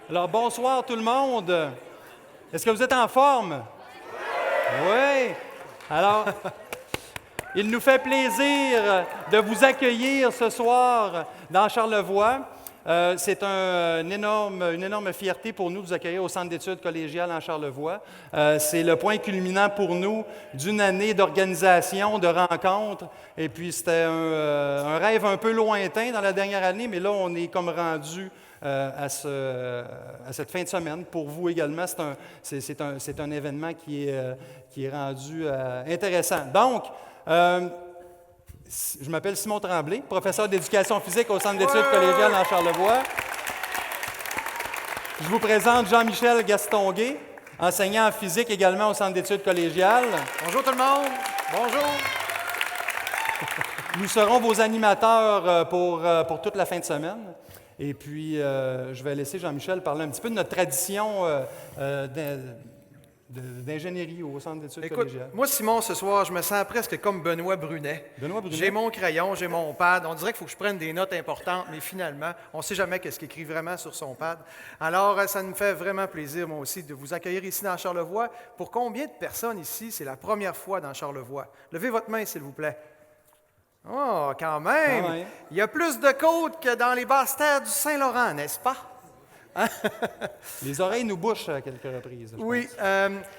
Alors, bonsoir tout le monde. Est-ce que vous êtes en forme? Oui. Alors, il nous fait plaisir de vous accueillir ce soir dans Charlevoix. C'est une énorme fierté pour nous de vous accueillir au Centre d'études collégiales en Charlevoix. C'est le point culminant pour nous d'une année d'organisation, de rencontres. Et puis, c'était un rêve un peu lointain dans la dernière année, mais là, on est comme rendu à cette fin de semaine. Pour vous également, c'est un événement qui est rendu intéressant. Donc, je m'appelle Simon Tremblay, professeur d'éducation physique au Centre d'études collégiales en Charlevoix. Je vous présente Jean-Michel Gastonguay, enseignant en physique également au Centre d'études collégiales. Bonjour tout le monde. Bonjour. Nous serons vos animateurs pour toute la fin de semaine. Et puis, je vais laisser Jean-Michel parler un petit peu de notre tradition d'ingénierie au Centre d'études collégiales. Moi, Simon, ce soir, je me sens presque comme Benoît Brunet. Benoît Brunet. J'ai mon crayon, j'ai mon pad. On dirait qu'il faut que je prenne des notes importantes, mais finalement, on ne sait jamais qu'est-ce qu'il écrit vraiment sur son pad. Alors, ça me fait vraiment plaisir, moi aussi, de vous accueillir ici dans Charlevoix. Pour combien de personnes ici, c'est la première fois dans Charlevoix? Levez votre main, s'il vous plaît. Oh, quand même! Ouais. Il y a plus de côtes que dans les basses terres du Saint-Laurent, n'est-ce pas? Les oreilles nous bouchent à quelques reprises. Oui,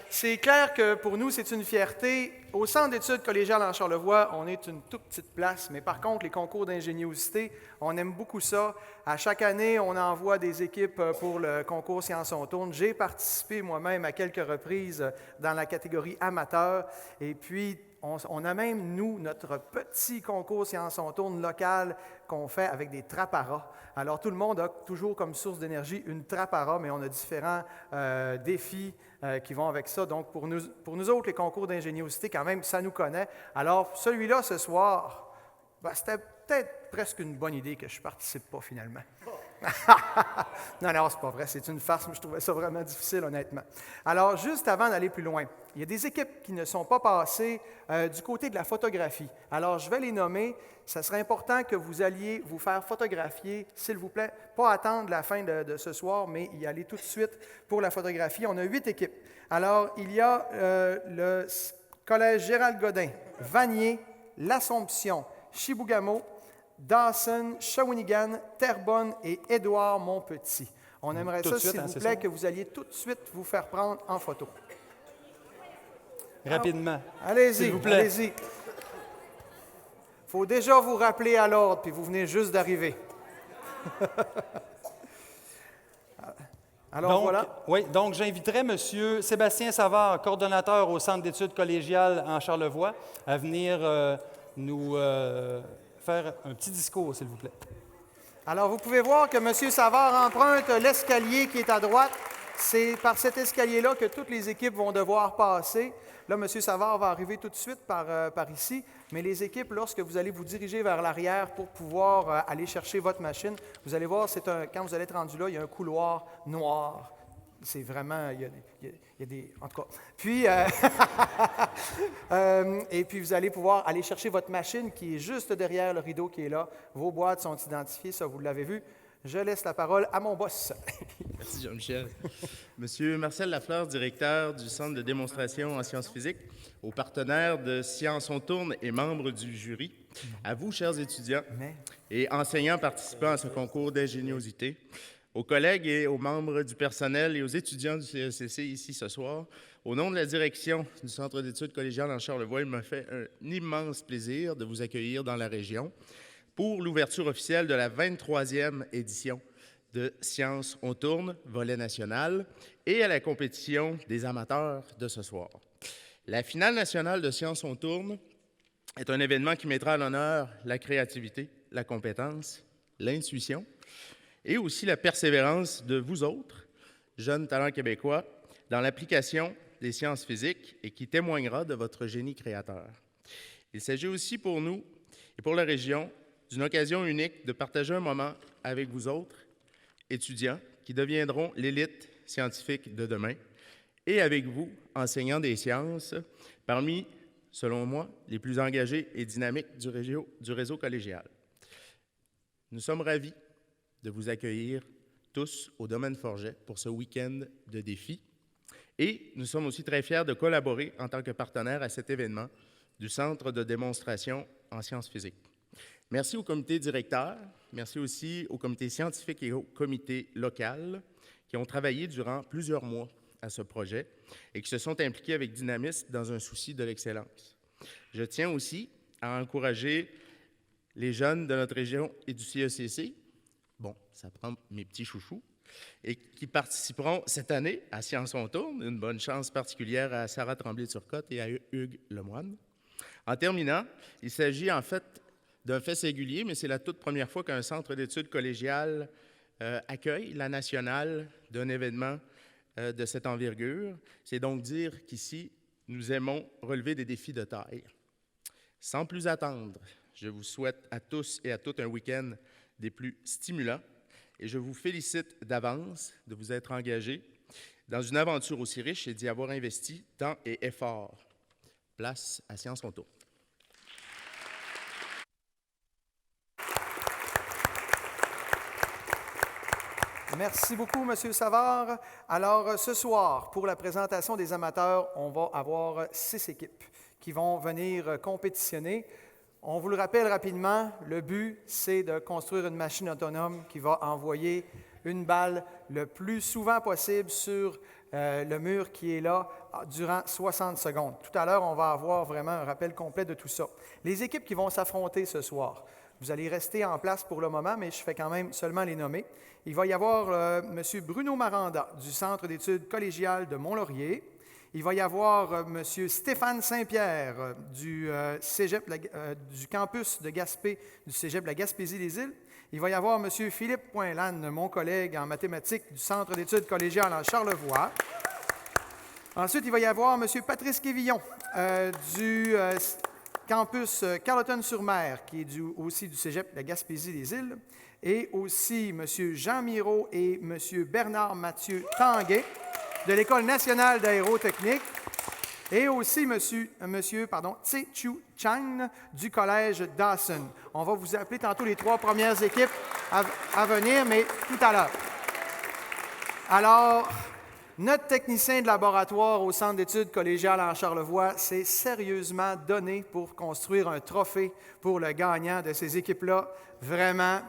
c'est clair que pour nous, c'est une fierté. Au Centre d'études collégiales en Charlevoix, on est une toute petite place, mais par contre, les concours d'ingéniosité, on aime beaucoup ça. À chaque année, on envoie des équipes pour le concours Sciences on tourne. J'ai participé moi-même à quelques reprises dans la catégorie amateur. Et puis, on a même, nous, notre petit concours Sciences on tourne local qu'on fait avec des trappes à rats. Alors, tout le monde a toujours comme source d'énergie une trappe à rats, mais on a différents défis qui vont avec ça. Donc, pour nous autres, les concours d'ingéniosité, quand même, ça nous connaît. Alors, celui-là, ce soir, c'était peut-être presque une bonne idée que je ne participe pas finalement. Non, c'est pas vrai, c'est une farce, mais je trouvais ça vraiment difficile, honnêtement. Alors, juste avant d'aller plus loin, il y a des équipes qui ne sont pas passées du côté de la photographie. Alors, je vais les nommer. Ça serait important que vous alliez vous faire photographier, s'il vous plaît. Pas attendre la fin de ce soir, mais y aller tout de suite pour la photographie. On a 8 équipes. Alors, il y a le Collège Gérald Godin, Vanier, L'Assomption, Chibougamau, Dawson, Shawinigan, Terrebonne et Édouard-Montpetit. On aimerait ça, s'il vous plaît, que vous alliez tout de suite vous faire prendre en photo. Rapidement. Allez-y, s'il vous plaît. allez-y. Il faut déjà vous rappeler à l'ordre, puis vous venez juste d'arriver. Alors, voilà. Oui, donc j'inviterai M. Sébastien Savard, coordonnateur au Centre d'études collégiales en Charlevoix, à venir nous faire un petit discours, s'il vous plaît. Alors, vous pouvez voir que M. Savard emprunte l'escalier qui est à droite. C'est par cet escalier-là que toutes les équipes vont devoir passer. Là, M. Savard va arriver tout de suite par ici, mais les équipes, lorsque vous allez vous diriger vers l'arrière pour pouvoir aller chercher votre machine, vous allez voir, quand vous allez être rendu là, il y a un couloir noir. C'est vraiment, il y a des... En tout cas. Puis, et puis, vous allez pouvoir aller chercher votre machine qui est juste derrière le rideau qui est là. Vos boîtes sont identifiées, ça, vous l'avez vu. Je laisse la parole à mon boss. Merci, Jean-Michel. Monsieur Marcel Lafleur, directeur du Centre de démonstration en sciences physiques, aux partenaires de Sciences on tourne et membres du jury, à vous, chers étudiants et enseignants participants à ce concours d'ingéniosité, aux collègues et aux membres du personnel et aux étudiants du CECC ici ce soir, au nom de la direction du Centre d'études collégiales en Charlevoix, il me fait un immense plaisir de vous accueillir dans la région pour l'ouverture officielle de la 23e édition de Sciences on tourne, volet national, et à la compétition des amateurs de ce soir. La finale nationale de Sciences on tourne est un événement qui mettra à l'honneur la créativité, la compétence, l'intuition et aussi la persévérance de vous autres, jeunes talents québécois, dans l'application des sciences physiques et qui témoignera de votre génie créateur. Il s'agit aussi pour nous et pour la région d'une occasion unique de partager un moment avec vous autres, étudiants, qui deviendront l'élite scientifique de demain, et avec vous, enseignants des sciences, parmi, selon moi, les plus engagés et dynamiques du réseau collégial. Nous sommes ravis de vous accueillir tous au domaine Forget pour ce week-end de défis. Et nous sommes aussi très fiers de collaborer en tant que partenaire à cet événement du Centre de démonstration en sciences physiques. Merci au comité directeur, merci aussi au comité scientifique et au comité local qui ont travaillé durant plusieurs mois à ce projet et qui se sont impliqués avec dynamisme dans un souci de l'excellence. Je tiens aussi à encourager les jeunes de notre région et du CECC, bon, ça prend mes petits chouchous, et qui participeront cette année à Science on tourne. Une bonne chance particulière à Sarah Tremblay-Turcotte et à Hugues Lemoine. En terminant, il s'agit en fait d'un fait singulier, mais c'est la toute première fois qu'un centre d'études collégiales accueille la nationale d'un événement de cette envergure. C'est donc dire qu'ici, nous aimons relever des défis de taille. Sans plus attendre, je vous souhaite à tous et à toutes un week-end des plus stimulants et je vous félicite d'avance de vous être engagés dans une aventure aussi riche et d'y avoir investi temps et effort. Place à Science on tourne. Merci beaucoup, M. Savard. Alors, ce soir, pour la présentation des amateurs, on va avoir 6 équipes qui vont venir compétitionner. On vous le rappelle rapidement, le but, c'est de construire une machine autonome qui va envoyer une balle le plus souvent possible sur le mur qui est là durant 60 secondes. Tout à l'heure, on va avoir vraiment un rappel complet de tout ça. Les équipes qui vont s'affronter ce soir, vous allez rester en place pour le moment, mais je fais quand même seulement les nommer. Il va y avoir M. Bruno Maranda du Centre d'études collégiales de Mont-Laurier. Il va y avoir M. Stéphane Saint-Pierre du campus de Gaspé, du Cégep de la Gaspésie-des-Îles. Il va y avoir M. Philippe Poinlane, mon collègue en mathématiques du Centre d'études collégiales en Charlevoix. Ensuite, il va y avoir M. Patrice Quévillon du campus Carleton-sur-Mer, qui est aussi du Cégep de la Gaspésie-des-Îles. Et aussi M. Jean Miro et M. Bernard Mathieu Tanguay de l'École nationale d'aérotechnique. Et aussi M. Tse Chu Chang du Collège Dawson. On va vous appeler tantôt les 3 premières équipes à venir, mais tout à l'heure. Alors, notre technicien de laboratoire au Centre d'études collégiales en Charlevoix s'est sérieusement donné pour construire un trophée pour le gagnant de ces équipes-là. Vraiment,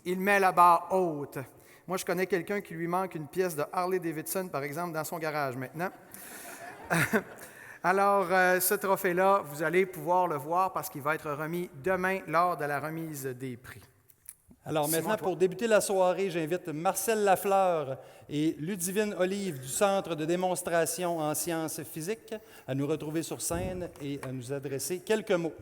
il met la barre haute. Moi, je connais quelqu'un qui lui manque une pièce de Harley-Davidson, par exemple, dans son garage maintenant. Alors, ce trophée-là, vous allez pouvoir le voir parce qu'il va être remis demain lors de la remise des prix. Alors maintenant, pour débuter la soirée, j'invite Marcel Lafleur et Ludivine Olive du Centre de démonstration en sciences physiques à nous retrouver sur scène et à nous adresser quelques mots.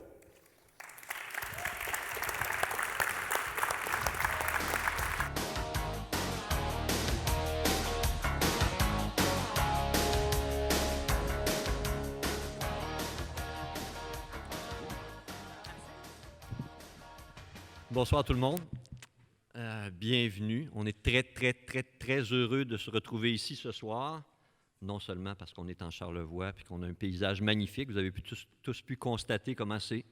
Bonsoir tout le monde. Bienvenue. On est très heureux de se retrouver ici ce soir, non seulement parce qu'on est en Charlevoix et qu'on a un paysage magnifique. Vous avez tous pu constater comment c'est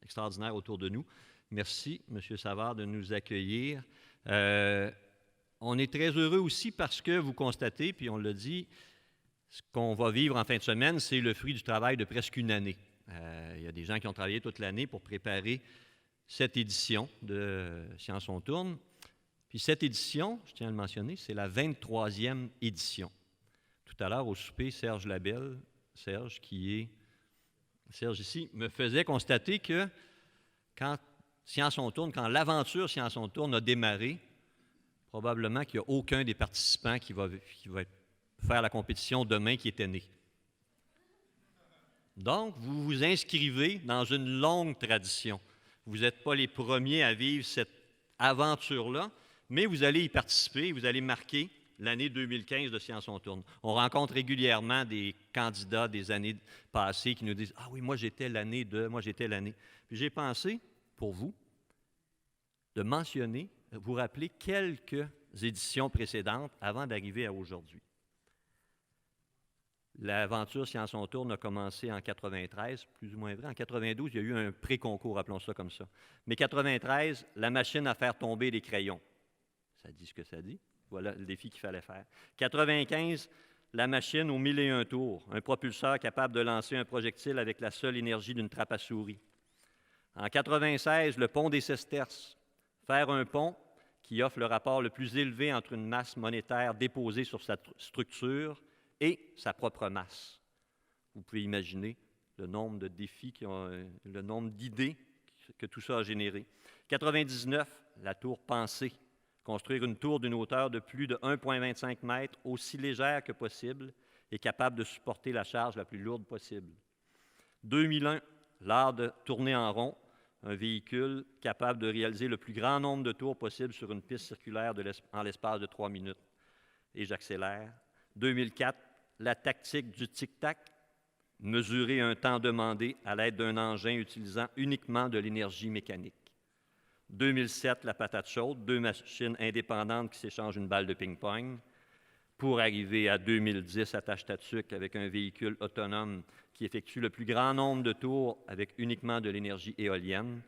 extraordinaire autour de nous. Merci, M. Savard, de nous accueillir. On est très heureux aussi parce que vous constatez, puis on l'a dit, ce qu'on va vivre en fin de semaine, c'est le fruit du travail de presque une année. Il y a des gens qui ont travaillé toute l'année pour préparer cette édition de Science on tourne. Puis cette édition, je tiens à le mentionner, c'est la 23e édition. Tout à l'heure, au souper, Serge Labelle, Serge ici, me faisait constater que quand Science on tourne, quand l'aventure Science on tourne a démarré, probablement qu'il n'y a aucun des participants qui va faire la compétition demain qui était né. Donc, vous vous inscrivez dans une longue tradition. Vous n'êtes pas les premiers à vivre cette aventure-là, mais vous allez y participer, vous allez marquer l'année 2015 de Science on tourne. On rencontre régulièrement des candidats des années passées qui nous disent « Ah oui, moi j'étais l'année de, moi j'étais l'année. » Puis j'ai pensé, pour vous, de mentionner, vous rappeler quelques éditions précédentes avant d'arriver à aujourd'hui. L'aventure Science on tourne a commencé en 93, plus ou moins vrai. En 92, il y a eu un pré-concours, appelons ça comme ça. Mais 93, la machine à faire tomber les crayons. Ça dit ce que ça dit. Voilà le défi qu'il fallait faire. 95, la machine aux 1001 tours, un propulseur capable de lancer un projectile avec la seule énergie d'une trappe à souris. En 96, le pont des Sesterces, faire un pont qui offre le rapport le plus élevé entre une masse monétaire déposée sur sa structure et sa propre masse. Vous pouvez imaginer le nombre de défis, le nombre d'idées que tout ça a généré. 99, la tour Pensée, construire une tour d'une hauteur de plus de 1,25 m, aussi légère que possible et capable de supporter la charge la plus lourde possible. 2001, l'art de tourner en rond, un véhicule capable de réaliser le plus grand nombre de tours possible sur une piste circulaire en l'espace de 3 minutes. Et j'accélère. 2004, la tactique du tic-tac, mesurer un temps demandé à l'aide d'un engin utilisant uniquement de l'énergie mécanique. 2007, la patate chaude, 2 machines indépendantes qui s'échangent une balle de ping-pong, pour arriver à 2010 à Tâche-Tatuc avec un véhicule autonome qui effectue le plus grand nombre de tours avec uniquement de l'énergie éolienne.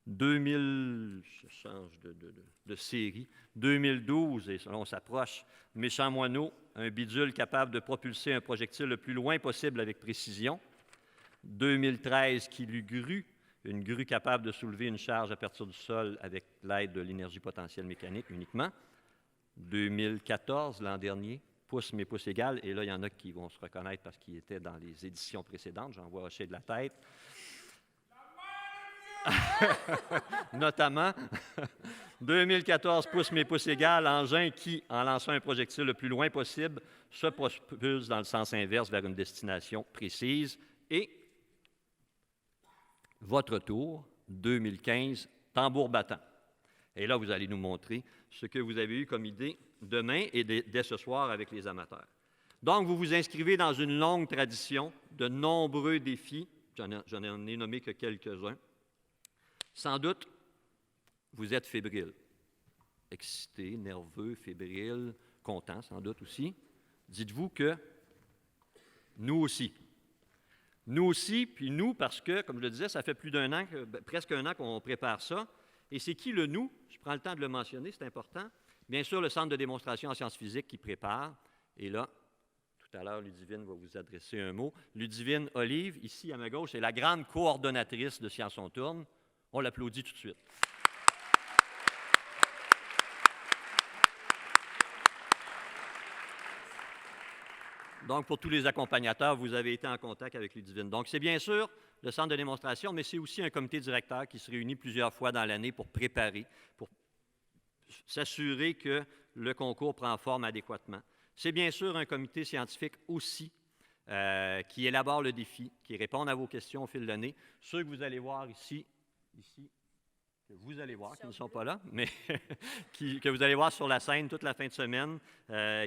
2000, je change de série, 2012, et on s'approche, Méchant Moineau, un bidule capable de propulser un projectile le plus loin possible avec précision. 2013, Kilugru, une grue capable de soulever une charge à partir du sol avec l'aide de l'énergie potentielle mécanique uniquement. 2014, l'an dernier, Pouce mais pouce égal, et là, il y en a qui vont se reconnaître parce qu'ils étaient dans les éditions précédentes, j'en vois hocher de la tête. Notamment, 2014, pouce mais pouce égal, engin qui, en lançant un projectile le plus loin possible, se propulse dans le sens inverse vers une destination précise. Et votre tour, 2015, tambour battant. Et là, vous allez nous montrer ce que vous avez eu comme idée demain et dès ce soir avec les amateurs. Donc, vous vous inscrivez dans une longue tradition de nombreux défis. J'en ai nommé que quelques-uns. Sans doute, vous êtes fébrile, excité, nerveux, fébrile, content sans doute aussi. Dites-vous que nous aussi. Nous aussi, puis nous, parce que, comme je le disais, ça fait plus d'un an, presque un an qu'on prépare ça. Et c'est qui le nous? Je prends le temps de le mentionner, c'est important. Bien sûr, le Centre de démonstration en sciences physiques qui prépare. Et là, tout à l'heure, Ludivine va vous adresser un mot. Ludivine Olive, ici à ma gauche, est la grande coordonnatrice de Science on tourne. On l'applaudit tout de suite. Donc, pour tous les accompagnateurs, vous avez été en contact avec Ludivine. Donc, c'est bien sûr le centre de démonstration, mais c'est aussi un comité directeur qui se réunit plusieurs fois dans l'année pour préparer, pour s'assurer que le concours prend forme adéquatement. C'est bien sûr un comité scientifique aussi qui élabore le défi, qui répond à vos questions au fil de l'année. Ceux que vous allez voir ici, que vous allez voir, qui ne sont pas là, mais que vous allez voir sur la scène toute la fin de semaine,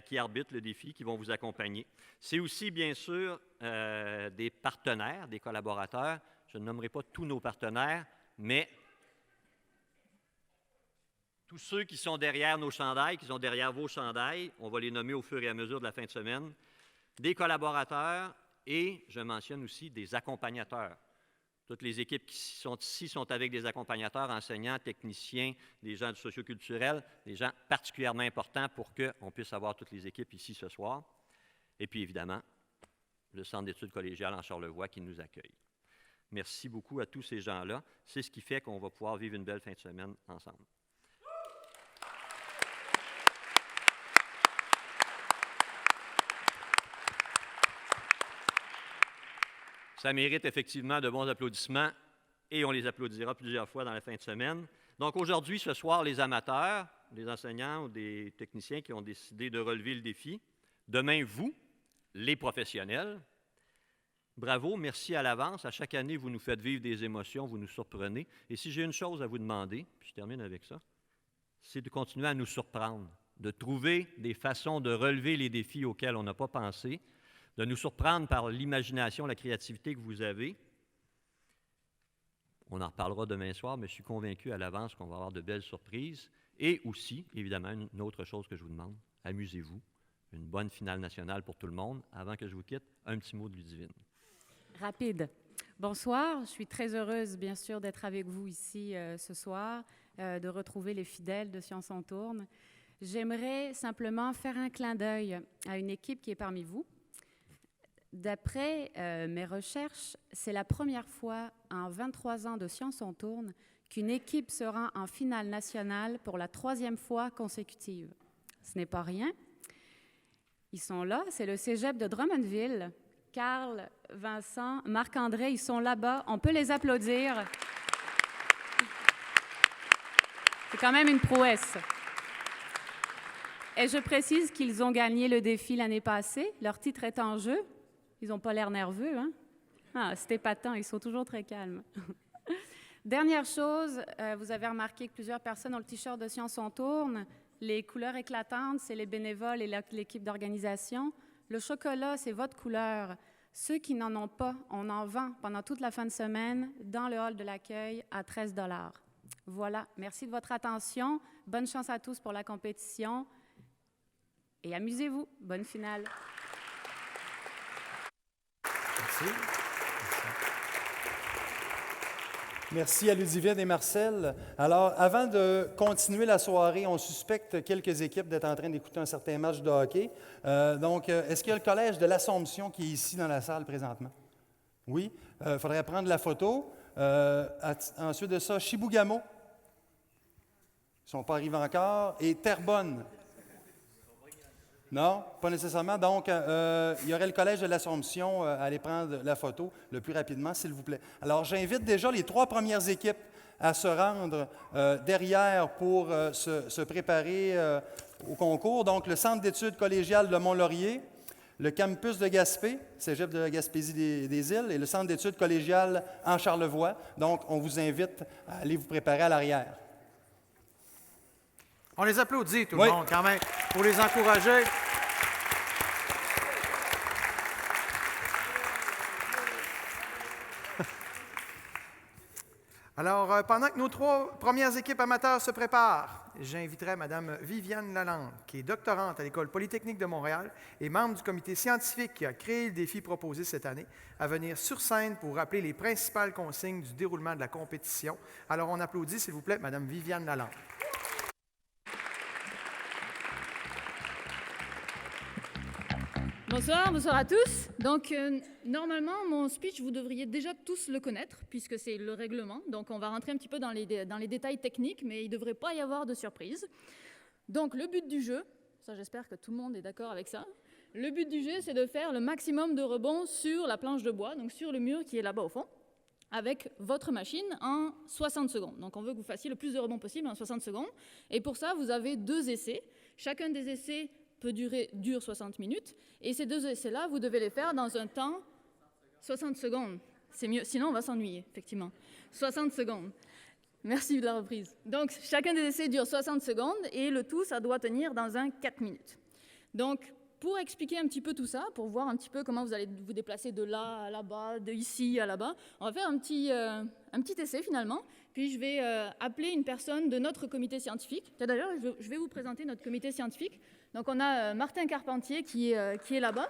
qui arbitrent le défi, qui vont vous accompagner. C'est aussi, bien sûr, des partenaires, des collaborateurs. Je ne nommerai pas tous nos partenaires, mais tous ceux qui sont derrière nos chandails, qui sont derrière vos chandails, on va les nommer au fur et à mesure de la fin de semaine, des collaborateurs et, je mentionne aussi, des accompagnateurs. Toutes les équipes qui sont ici sont avec des accompagnateurs, enseignants, techniciens, des gens du socioculturel, des gens particulièrement importants pour qu'on puisse avoir toutes les équipes ici ce soir. Et puis, évidemment, le Centre d'études collégiales en Charlevoix qui nous accueille. Merci beaucoup à tous ces gens-là. C'est ce qui fait qu'on va pouvoir vivre une belle fin de semaine ensemble. Ça mérite effectivement de bons applaudissements et on les applaudira plusieurs fois dans la fin de semaine. Donc aujourd'hui, ce soir, les amateurs, des enseignants ou des techniciens qui ont décidé de relever le défi. Demain, vous, les professionnels. Bravo, merci à l'avance. À chaque année, vous nous faites vivre des émotions, vous nous surprenez. Et si j'ai une chose à vous demander, puis je termine avec ça, c'est de continuer à nous surprendre, de trouver des façons de relever les défis auxquels on n'a pas pensé, de nous surprendre par l'imagination, la créativité que vous avez. On en reparlera demain soir, mais je suis convaincu à l'avance qu'on va avoir de belles surprises. Et aussi, évidemment, une autre chose que je vous demande, amusez-vous. Une bonne finale nationale pour tout le monde. Avant que je vous quitte, un petit mot de Ludivine. Rapide. Bonsoir, je suis très heureuse, bien sûr, d'être avec vous ici ce soir. de retrouver les fidèles de Science on tourne. J'aimerais simplement faire un clin d'œil à une équipe qui est parmi vous. D'après mes recherches, c'est la première fois en 23 ans de Science on tourne qu'une équipe se rend en finale nationale pour la 3e fois consécutive. Ce n'est pas rien. Ils sont là, c'est le cégep de Drummondville. Carl, Vincent, Marc-André, ils sont là-bas. On peut les applaudir. C'est quand même une prouesse. Et je précise qu'ils ont gagné le défi l'année passée. Leur titre est en jeu. Ils n'ont pas l'air nerveux, hein? Ah, c'est épatant, ils sont toujours très calmes. Dernière chose, vous avez remarqué que plusieurs personnes ont le T-shirt de Science on tourne. Les couleurs éclatantes, c'est les bénévoles et l'équipe d'organisation. Le chocolat, c'est votre couleur. Ceux qui n'en ont pas, on en vend pendant toute la fin de semaine dans le hall de l'accueil à 13 $. Voilà, merci de votre attention. Bonne chance à tous pour la compétition. Et amusez-vous. Bonne finale. Merci. Merci à Ludivine et Marcel. Alors, avant de continuer la soirée, on suspecte quelques équipes d'être en train d'écouter un certain match de hockey. Est-ce qu'il y a le collège de l'Assomption qui est ici dans la salle présentement? Oui. Il faudrait prendre la photo. Ensuite de ça, Chibougamau. Ils ne sont pas arrivés encore. Et Terrebonne. Non, pas nécessairement. Donc, il y aurait le Collège de l'Assomption à aller prendre la photo le plus rapidement, s'il vous plaît. Alors, j'invite déjà les 3 premières équipes à se rendre derrière pour se préparer au concours. Donc, le Centre d'études collégiales de Mont-Laurier, le campus de Gaspé, cégep de la Gaspésie des Îles, et le Centre d'études collégiales en Charlevoix. Donc, on vous invite à aller vous préparer à l'arrière. On les applaudit, tout le monde, quand même, pour les encourager. Alors, pendant que nos 3 premières équipes amateurs se préparent, j'inviterai Mme Viviane Lalande, qui est doctorante à l'École polytechnique de Montréal et membre du comité scientifique qui a créé le défi proposé cette année, à venir sur scène pour rappeler les principales consignes du déroulement de la compétition. Alors, on applaudit, s'il vous plaît, Mme Viviane Lalande. Bonsoir à tous. Donc, normalement, mon speech, vous devriez déjà tous le connaître, puisque c'est le règlement. Donc, on va rentrer un petit peu dans les détails techniques, mais il ne devrait pas y avoir de surprise. Donc, le but du jeu, ça j'espère que tout le monde est d'accord avec ça, le but du jeu, c'est de faire le maximum de rebonds sur la planche de bois, donc sur le mur qui est là-bas au fond, avec votre machine en 60 secondes. Donc, on veut que vous fassiez le plus de rebonds possible en 60 secondes. Et pour ça, vous avez 2 essais. Chacun des essais dure 60 minutes. Et ces 2 essais-là, vous devez les faire dans un temps 60 secondes. C'est mieux, sinon on va s'ennuyer, effectivement. 60 secondes. Merci de la reprise. Donc, chacun des essais dure 60 secondes et le tout, ça doit tenir dans un 4 minutes. Donc, pour expliquer un petit peu tout ça, pour voir un petit peu comment vous allez vous déplacer de là à là-bas, de ici à là-bas, on va faire un petit essai finalement. Puis je vais appeler une personne de notre comité scientifique. D'ailleurs, je vais vous présenter notre comité scientifique. Donc on a Martin Carpentier qui est là-bas.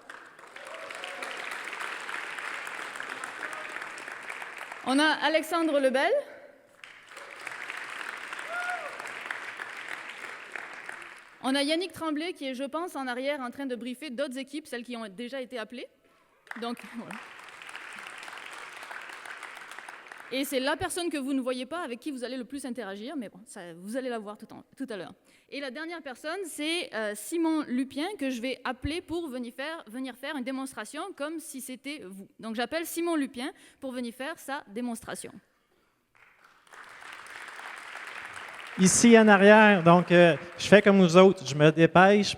On a Alexandre Lebel. On a Yannick Tremblay qui est, je pense, en arrière en train de briefer d'autres équipes, celles qui ont déjà été appelées. Donc, voilà. Et c'est la personne que vous ne voyez pas avec qui vous allez le plus interagir, mais bon, ça, vous allez la voir tout à l'heure. Et la dernière personne, c'est Simon Lupien que je vais appeler pour venir faire une démonstration comme si c'était vous. Donc j'appelle Simon Lupien pour venir faire sa démonstration. Ici en arrière, donc je fais comme vous autres, je me dépêche,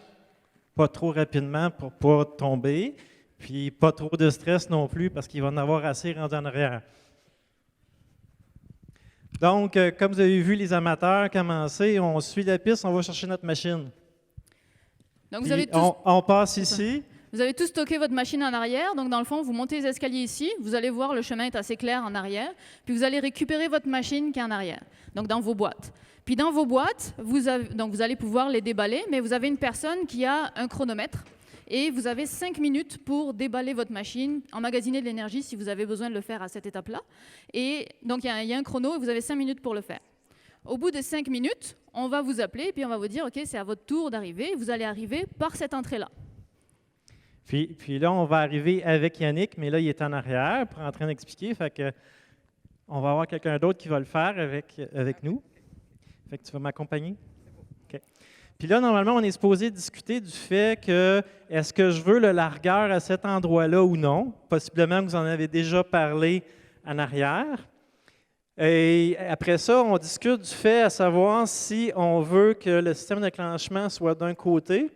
pas trop rapidement pour ne pas tomber, puis pas trop de stress non plus parce qu'il va en avoir assez rendu en arrière. Donc, comme vous avez vu les amateurs commencer, on suit la piste, on va chercher notre machine. Donc vous avez on passe ici. Vous avez tous stocké votre machine en arrière, donc dans le fond, vous montez les escaliers ici, vous allez voir, le chemin est assez clair en arrière, puis vous allez récupérer votre machine qui est en arrière, donc dans vos boîtes. Puis dans vos boîtes, vous allez pouvoir les déballer, mais vous avez une personne qui a un chronomètre, et vous avez 5 minutes pour déballer votre machine, emmagasiner de l'énergie si vous avez besoin de le faire à cette étape-là. Et donc il y a un chrono, et vous avez 5 minutes pour le faire. Au bout de 5 minutes, on va vous appeler et puis on va vous dire « Ok, c'est à votre tour d'arriver. Vous allez arriver par cette entrée-là. » Puis là, on va arriver avec Yannick, mais là, il est en arrière, en train d'expliquer. Fait que on va avoir quelqu'un d'autre qui va le faire avec nous. Fait que tu vas m'accompagner? OK. Puis là, normalement, on est supposé discuter du fait que est-ce que je veux le largueur à cet endroit-là ou non? Possiblement que vous en avez déjà parlé en arrière. Et après ça, on discute du fait à savoir si on veut que le système de déclenchement soit d'un côté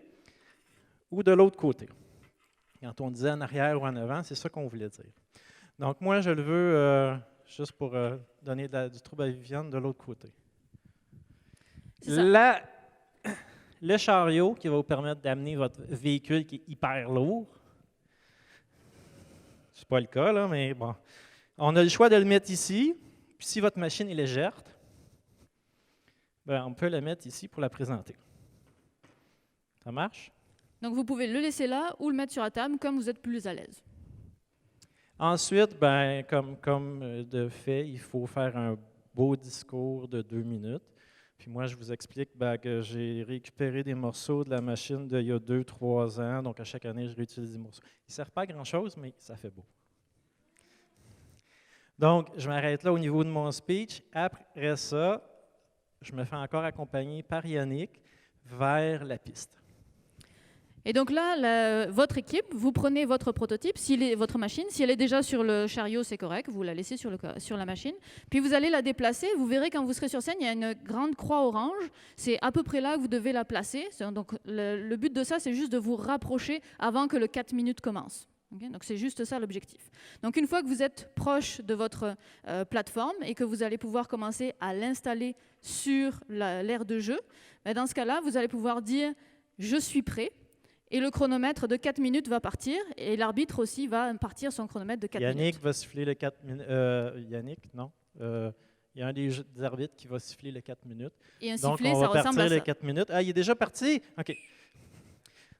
ou de l'autre côté. Quand on disait en arrière ou en avant, c'est ça qu'on voulait dire. Donc, moi, je le veux, juste pour donner du trouble à Viviane, de l'autre côté. Le chariot qui va vous permettre d'amener votre véhicule qui est hyper lourd. C'est pas le cas, là, mais bon. On a le choix de le mettre ici. Puis si votre machine est légère, ben, on peut la mettre ici pour la présenter. Ça marche? Donc vous pouvez le laisser là ou le mettre sur la table comme vous êtes plus à l'aise. Ensuite, ben, comme de fait, il faut faire un beau discours de 2 minutes. Puis moi, je vous explique que j'ai récupéré des morceaux de la machine d'il y a 2-3 ans. Donc à chaque année, je réutilise des morceaux. Ils ne servent pas à grand-chose, mais ça fait beau. Donc, je m'arrête là au niveau de mon speech. Après ça, je me fais encore accompagner par Yannick vers la piste. Et donc là, votre équipe, vous prenez votre prototype, votre machine, si elle est déjà sur le chariot, c'est correct, vous la laissez sur la machine, puis vous allez la déplacer, vous verrez quand vous serez sur scène, il y a une grande croix orange, c'est à peu près là que vous devez la placer. Donc le but de ça, c'est juste de vous rapprocher avant que le 4 minutes commence. Okay, donc c'est juste ça l'objectif. Donc une fois que vous êtes proche de votre plateforme et que vous allez pouvoir commencer à l'installer sur l'aire de jeu, dans ce cas-là, vous allez pouvoir dire « je suis prêt » et le chronomètre de 4 minutes va partir et l'arbitre aussi va partir son chronomètre de 4 minutes. Yannick va siffler le 4 minutes. Yannick, non. Il y a un des arbitres qui va siffler le 4 minutes. Et un donc, sifflet, on ça va ressemble à partir ça. les 4 minutes. Ah, il est déjà parti? OK.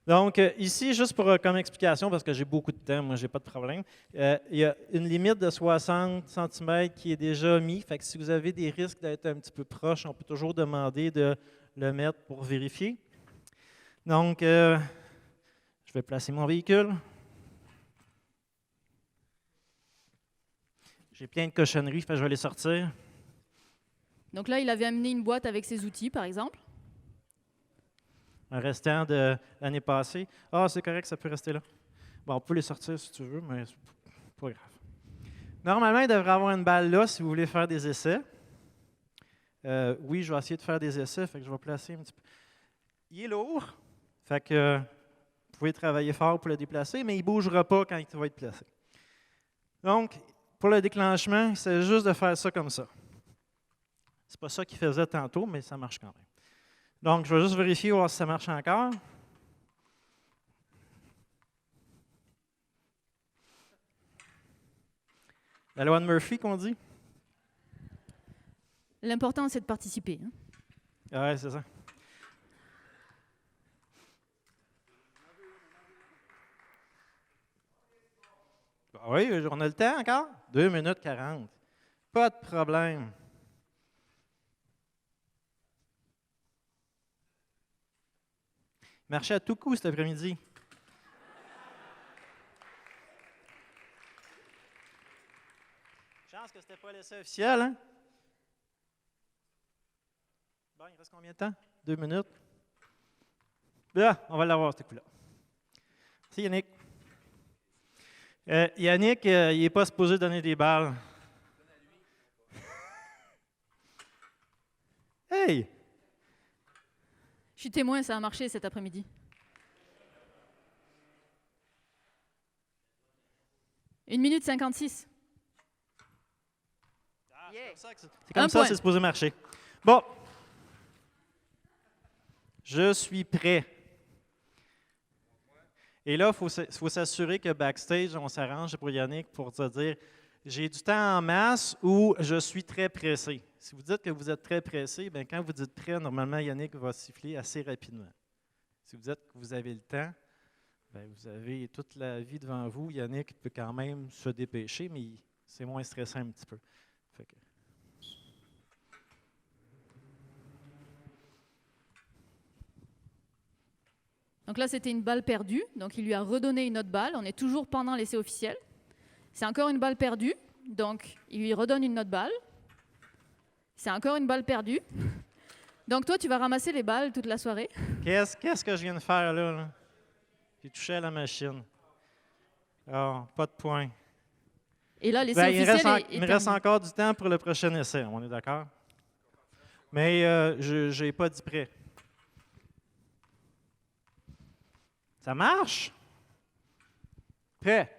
Donc, ici, juste pour comme explication, parce que j'ai beaucoup de temps, moi, j'ai pas de problème, il y a une limite de 60 cm qui est déjà mise. Fait que si vous avez des risques d'être un petit peu proche, on peut toujours demander de le mettre pour vérifier. Donc, je vais placer mon véhicule. J'ai plein de cochonneries, fait que je vais les sortir. Donc là, il avait amené une boîte avec ses outils, par exemple. Un restant de l'année passée. Ah, c'est correct, ça peut rester là. Bon, on peut les sortir si tu veux, mais c'est pas grave. Normalement, il devrait y avoir une balle là si vous voulez faire des essais. Oui, je vais essayer de faire des essais, fait que je vais placer un petit peu. Il est lourd, fait que vous pouvez travailler fort pour le déplacer, mais il ne bougera pas quand il va être placé. Donc, pour le déclenchement, il s'agit juste de faire ça comme ça. C'est pas ça qu'il faisait tantôt, mais ça marche quand même. Donc, je vais juste vérifier, voir si ça marche encore. La loi de Murphy, qu'on dit? L'important, c'est de participer. Hein. Oui, c'est ça. Oui, on a le temps encore? 2 minutes 40. Pas de problème. Marché à tout coup cet après-midi. Chance que c'était pas l'essai officiel, hein? Bon, il reste combien de temps? 2 minutes. Là, on va l'avoir, ce coup-là. Merci, Yannick. Yannick, il n'est pas supposé donner des balles. Hey! Je suis témoin, ça a marché cet après-midi. « 1 minute 56. Ah, c'est comme ça que c'est supposé marcher. Bon. Je suis prêt. Et là, il faut s'assurer que backstage, on s'arrange pour Yannick pour te dire j'ai du temps en masse ou je suis très pressé. Si vous dites que vous êtes très pressé, bien, quand vous dites prêt, normalement, Yannick va siffler assez rapidement. Si vous dites que vous avez le temps, bien, vous avez toute la vie devant vous. Yannick peut quand même se dépêcher, mais c'est moins stressant un petit peu. Fait que... Donc là, c'était une balle perdue. Donc il lui a redonné une autre balle. On est toujours pendant l'essai officiel. C'est encore une balle perdue. Donc il lui redonne une autre balle. C'est encore une balle perdue. Donc toi, tu vas ramasser les balles toute la soirée. Qu'est-ce que je viens de faire là? J'ai touché à la machine. Ah, pas de point. Et là, l'essai Ben, officiel il me reste encore du temps pour le prochain essai, on est d'accord? Mais je n'ai pas dit prêt. Ça marche? Prêt?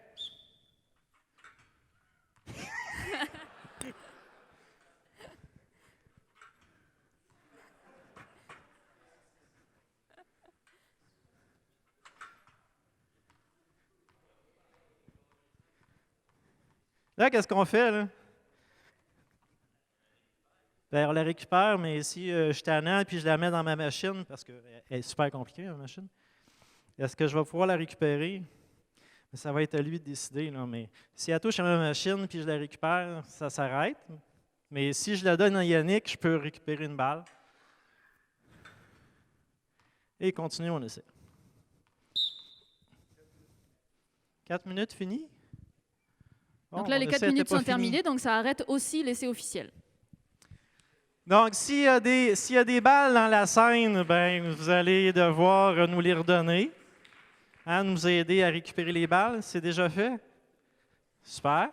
Là, qu'est-ce qu'on fait, là? Ben, on la récupère, mais si je suis tannant puis je la mets dans ma machine, parce qu'elle est super compliquée, ma machine, est-ce que je vais pouvoir la récupérer? Ça va être à lui de décider, là, mais si elle touche à ma machine puis je la récupère, ça s'arrête. Mais si je la donne à Yannick, je peux récupérer une balle. Et continuer mon essai. 4 minutes, fini? Bon, Donc là, les mon 4 essai minutes était pas sont terminées, fini. donc ça arrête aussi l'essai officiel. Donc, s'il y a des balles dans la scène, ben, vous allez devoir nous les redonner, hein, nous aider à récupérer les balles. C'est déjà fait? Super.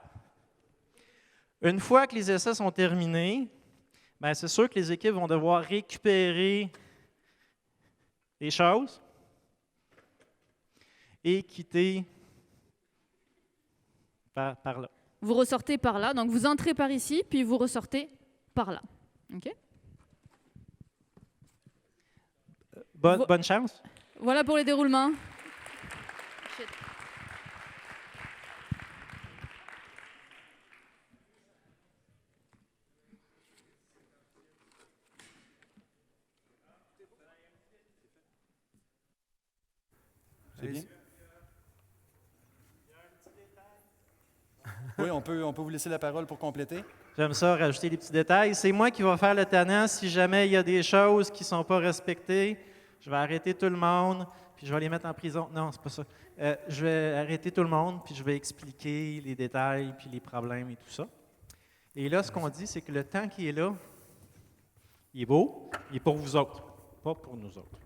Une fois que les essais sont terminés, ben, c'est sûr que les équipes vont devoir récupérer les choses et quitter par là. Vous ressortez par là, donc vous entrez par ici, puis vous ressortez par là. OK? Bonne chance. Voilà pour les déroulements. C'est bien? Oui, on peut vous laisser la parole pour compléter. J'aime ça, rajouter des petits détails. C'est moi qui vais faire le tannant. Si jamais il y a des choses qui ne sont pas respectées, je vais arrêter tout le monde, puis je vais les mettre en prison. Non, c'est pas ça. Je vais arrêter tout le monde, puis je vais expliquer les détails, puis les problèmes et tout ça. Et là, ce qu'on dit, c'est que le temps qui est là, il est beau, il est pour vous autres, pas pour nous autres.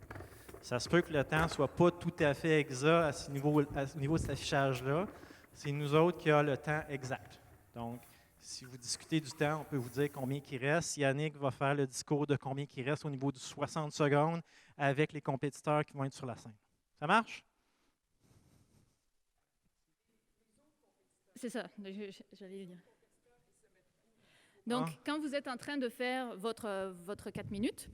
Ça se peut que le temps ne soit pas tout à fait exact à ce niveau de cet affichage-là. C'est nous autres qui avons le temps exact. Donc, si vous discutez du temps, on peut vous dire combien il reste. Yannick va faire le discours de combien il reste au niveau de 60 secondes avec les compétiteurs qui vont être sur la scène. Ça marche? C'est ça, j'allais le dire. Donc, quand vous êtes en train de faire votre 4 minutes,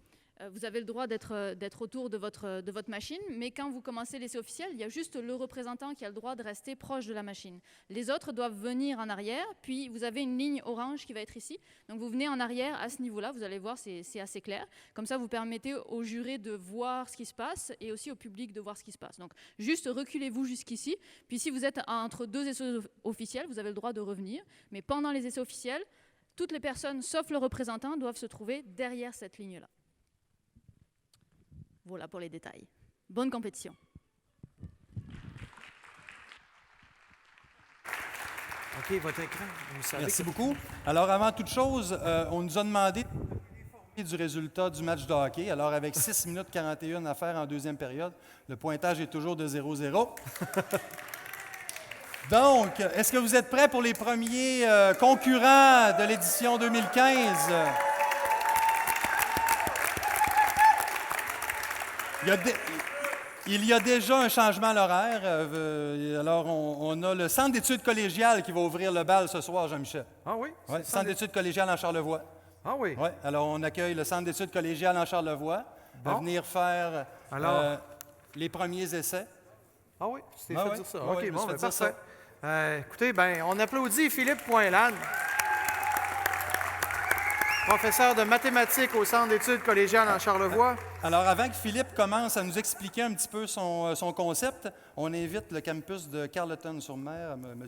vous avez le droit d'être autour de votre machine, mais quand vous commencez l'essai officiel, il y a juste le représentant qui a le droit de rester proche de la machine. Les autres doivent venir en arrière, puis vous avez une ligne orange qui va être ici. Donc vous venez en arrière à ce niveau-là, vous allez voir, c'est assez clair. Comme ça, vous permettez aux jurés de voir ce qui se passe et aussi au public de voir ce qui se passe. Donc juste reculez-vous jusqu'ici, puis si vous êtes entre deux essais officiels, vous avez le droit de revenir, mais pendant les essais officiels, toutes les personnes, sauf le représentant, doivent se trouver derrière cette ligne-là. Voilà pour les détails. Bonne compétition. OK, votre écran. Vous savez Merci que- beaucoup. Alors, avant toute chose, on nous a demandé du résultat du match de hockey. Alors, avec 6 minutes 41 à faire en deuxième période, le pointage est toujours de 0-0. Donc, est-ce que vous êtes prêts pour les premiers concurrents de l'édition 2015? Il y a déjà un changement à l'horaire. Alors, on a le Centre d'études collégiales qui va ouvrir le bal ce soir, Jean-Michel. Ah oui? Oui, Centre d'études collégiales en Charlevoix. Ah oui? Oui, alors on accueille le Centre d'études collégiales en Charlevoix de Bon. venir faire Alors? les premiers essais. Ah oui? Tu t'es Ah fait oui. dire ça. Ah OK, oui, je me bon, suis ben, fait dire parfait. Écoutez, on applaudit Philippe Poinlane, professeur de mathématiques au Centre d'études collégiales en Charlevoix. Alors, avant que Philippe commence à nous expliquer un petit peu son concept, on invite le campus de Carleton-sur-Mer, M.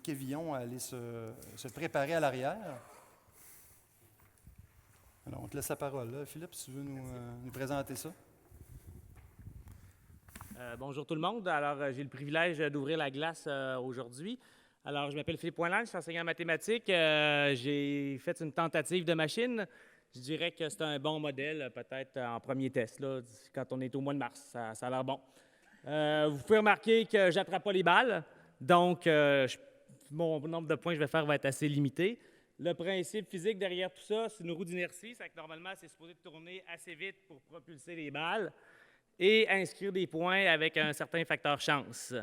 Quévillon, à aller se préparer à l'arrière. Alors, on te laisse la parole. Là. Philippe, si tu veux nous présenter ça. Bonjour tout le monde. Alors, j'ai le privilège d'ouvrir la glace aujourd'hui. Alors, je m'appelle Philippe Poinland, je suis enseignant en mathématiques. J'ai fait une tentative de machine. Je dirais que c'est un bon modèle, peut-être en premier test, là, quand on est au mois de mars. Ça a l'air bon. Vous pouvez remarquer que je n'attrape pas les balles, donc mon nombre de points que je vais faire va être assez limité. Le principe physique derrière tout ça, c'est une roue d'inertie. C'est que normalement, c'est supposé tourner assez vite pour propulser les balles et inscrire des points avec un certain facteur chance.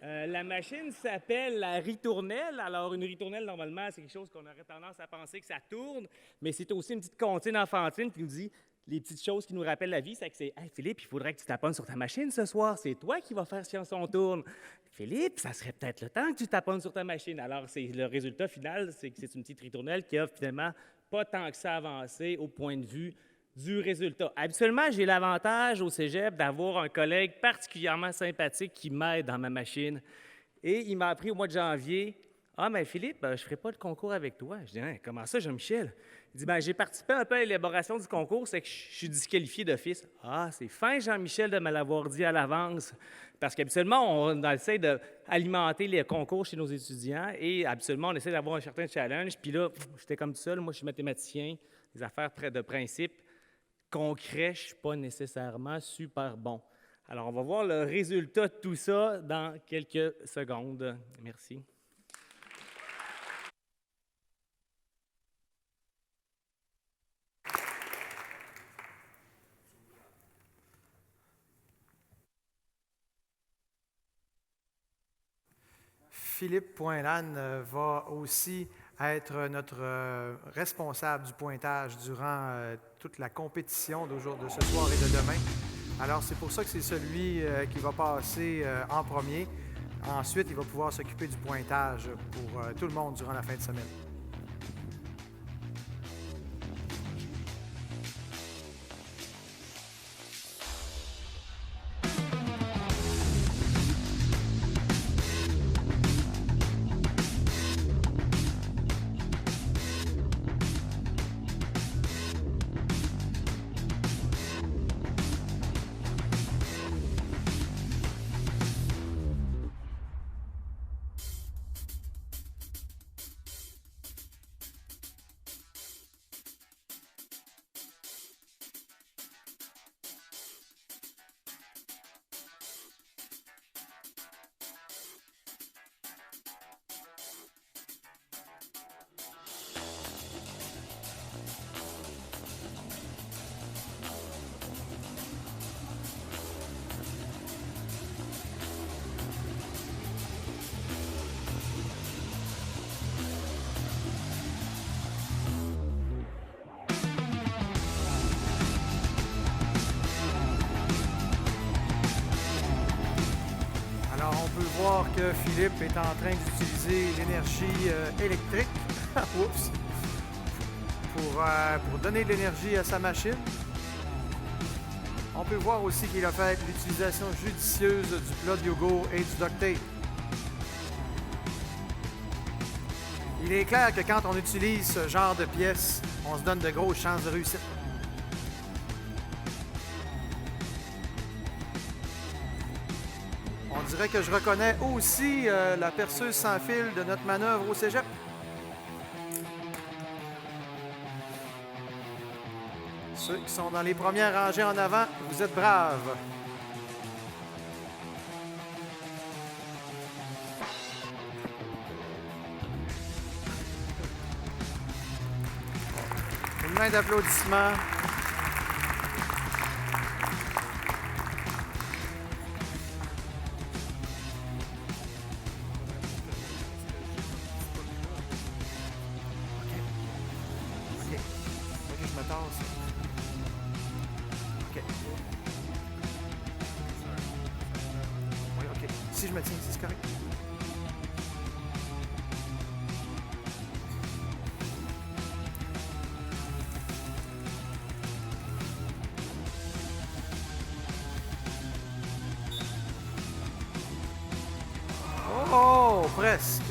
La machine s'appelle la ritournelle. Alors, une ritournelle, normalement, c'est quelque chose qu'on aurait tendance à penser que ça tourne, mais c'est aussi une petite comptine enfantine qui nous dit les petites choses qui nous rappellent la vie. C'est que c'est « Hey, Philippe, il faudrait que tu taponnes sur ta machine ce soir. C'est toi qui vas faire Science on tourne. Philippe, ça serait peut-être le temps que tu taponnes sur ta machine. » Alors, le résultat final, c'est que c'est une petite ritournelle qui a finalement pas tant que ça avancé au point de vue du résultat. Habituellement, j'ai l'avantage au cégep d'avoir un collègue particulièrement sympathique qui m'aide dans ma machine. Et il m'a appris au mois de janvier, « Ah, mais Philippe, je ne ferai pas de concours avec toi. » Je dis, hein, « Comment ça, Jean-Michel? » Il dit, « J'ai participé un peu à l'élaboration du concours, c'est que je suis disqualifié d'office. » Ah, c'est fin, Jean-Michel, de me l'avoir dit à l'avance. Parce qu'habituellement, on essaie d'alimenter les concours chez nos étudiants et habituellement, on essaie d'avoir un certain challenge. Puis là, j'étais comme tout seul. Moi, je suis mathématicien, des affaires de principe. Concret, je ne suis pas nécessairement super bon. Alors, on va voir le résultat de tout ça dans quelques secondes. Merci. Philippe Poinland va aussi être notre responsable du pointage durant toute la compétition de ce soir et de demain. Alors, c'est pour ça que c'est celui qui va passer en premier. Ensuite, il va pouvoir s'occuper du pointage pour tout le monde durant la fin de semaine. Voir que Philippe est en train d'utiliser l'énergie électrique Oups. Pour donner de l'énergie à sa machine. On peut voir aussi qu'il a fait l'utilisation judicieuse du plat de yogourt et du duct tape. Il est clair que quand on utilise ce genre de pièces, on se donne de grosses chances de réussite. On dirait que je reconnais aussi la perceuse sans fil de notre manœuvre au cégep. Ceux qui sont dans les premières rangées en avant, vous êtes braves. Une main d'applaudissements. Si je me tiens, c'est correct. Oh, presque.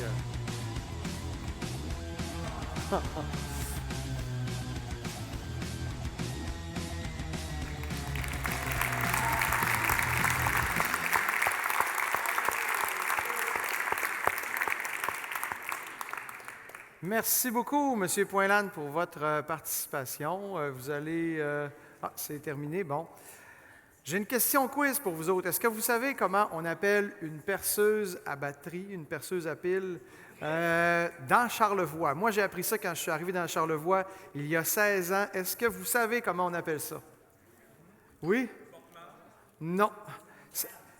Merci beaucoup, M. Poinlane, pour votre participation. Vous allez... c'est terminé, bon. J'ai une question quiz pour vous autres. Est-ce que vous savez comment on appelle une perceuse à batterie, une perceuse à pile, dans Charlevoix? Moi, j'ai appris ça quand je suis arrivé dans Charlevoix il y a 16 ans. Est-ce que vous savez comment on appelle ça? Oui? Non.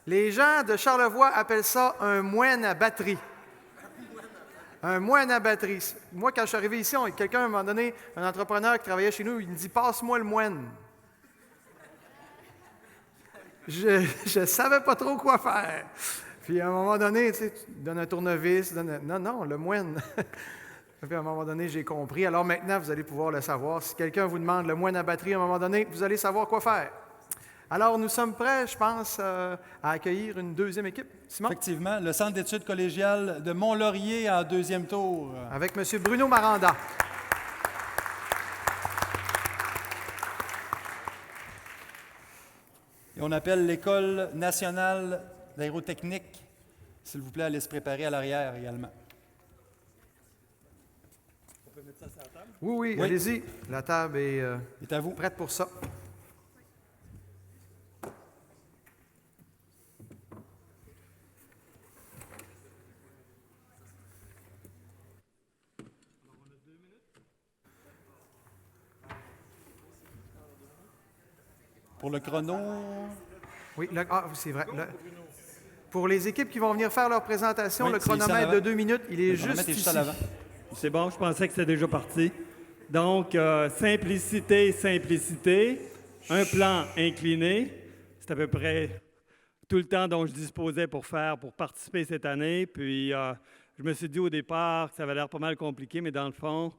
Les gens de Charlevoix appellent ça un moine à batterie. Un moine à batterie. Moi, quand je suis arrivé ici, quelqu'un, à un moment donné, un entrepreneur qui travaillait chez nous, il me dit « Passe-moi le moine ». Je ne savais pas trop quoi faire. Puis à un moment donné, tu donnes un tournevis, non, le moine. Puis à un moment donné, j'ai compris. Alors maintenant, vous allez pouvoir le savoir. Si quelqu'un vous demande le moine à batterie, à un moment donné, vous allez savoir quoi faire. Alors, nous sommes prêts, je pense, à accueillir une deuxième équipe. Simon? Effectivement, le Centre d'études collégiales de Mont-Laurier en deuxième tour. Avec M. Bruno Maranda. Et on appelle l'École nationale d'aérotechnique. S'il vous plaît, allez se préparer à l'arrière également. On peut mettre ça sur la table? Oui, allez-y. La table est à vous. Prête pour ça. Pour le chrono... Oui, c'est vrai. Pour les équipes qui vont venir faire leur présentation, oui, le chronomètre de 2 minutes, il est juste ici. C'est bon, je pensais que c'était déjà parti. Donc, simplicité, simplicité, un plan incliné. C'est à peu près tout le temps dont je disposais pour participer cette année. Puis, je me suis dit au départ que ça avait l'air pas mal compliqué, mais dans le fond,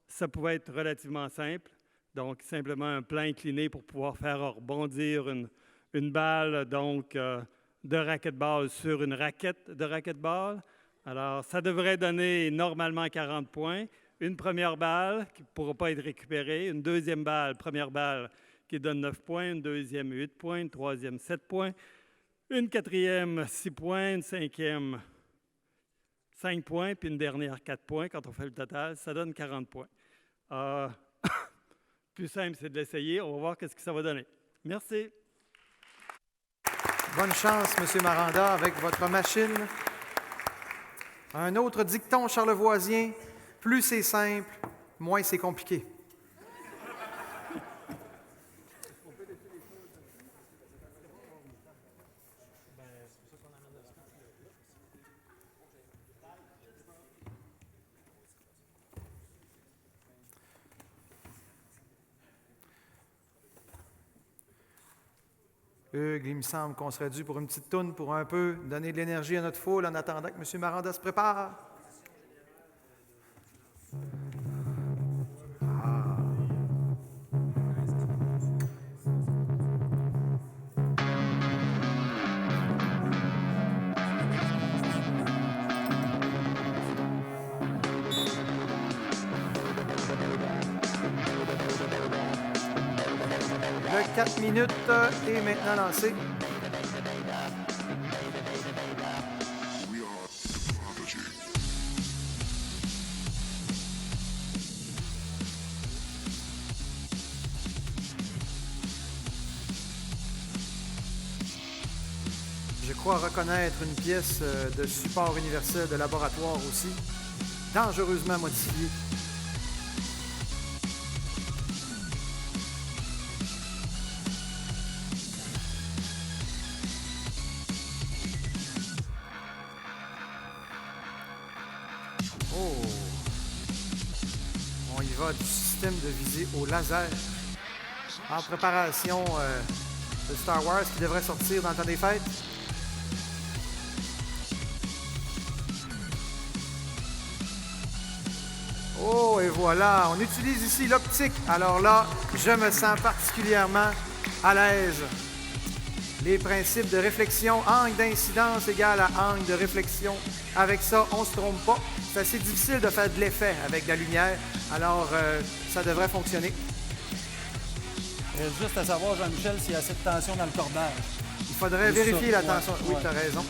ça pouvait être relativement simple. Donc, simplement un plan incliné pour pouvoir faire rebondir une balle de racquetball sur une raquette de racquetball. Alors, ça devrait donner normalement 40 points. Une première balle qui ne pourra pas être récupérée. Une deuxième balle, première balle, qui donne 9 points. Une deuxième, 8 points. Une troisième, 7 points. Une quatrième, 6 points. Une cinquième, 5 points. Puis une dernière, 4 points. Quand on fait le total, ça donne 40 points. Plus simple, c'est de l'essayer. On va voir ce que ça va donner. Merci. Bonne chance, M. Maranda, avec votre machine. Un autre dicton charlevoisien, plus c'est simple, moins c'est compliqué. Hugues, il me semble qu'on serait dû pour une petite toune pour un peu donner de l'énergie à notre foule en attendant que M. Maranda se prépare. Le 4 minutes est maintenant lancé. Je crois reconnaître une pièce de support universel de laboratoire aussi, dangereusement modifiée. On y va du système de visée au laser en préparation de Star Wars qui devrait sortir dans le temps des fêtes. Oh, et voilà, on utilise ici l'optique. Alors là, je me sens particulièrement à l'aise. Les principes de réflexion, angle d'incidence égale à angle de réflexion. Avec ça, on ne se trompe pas. C'est assez difficile de faire de l'effet avec de la lumière. Alors, ça devrait fonctionner. Il reste juste à savoir, Jean-Michel, s'il y a assez de tension dans le cordage. Il faudrait vérifier la tension. Oui, tu as raison.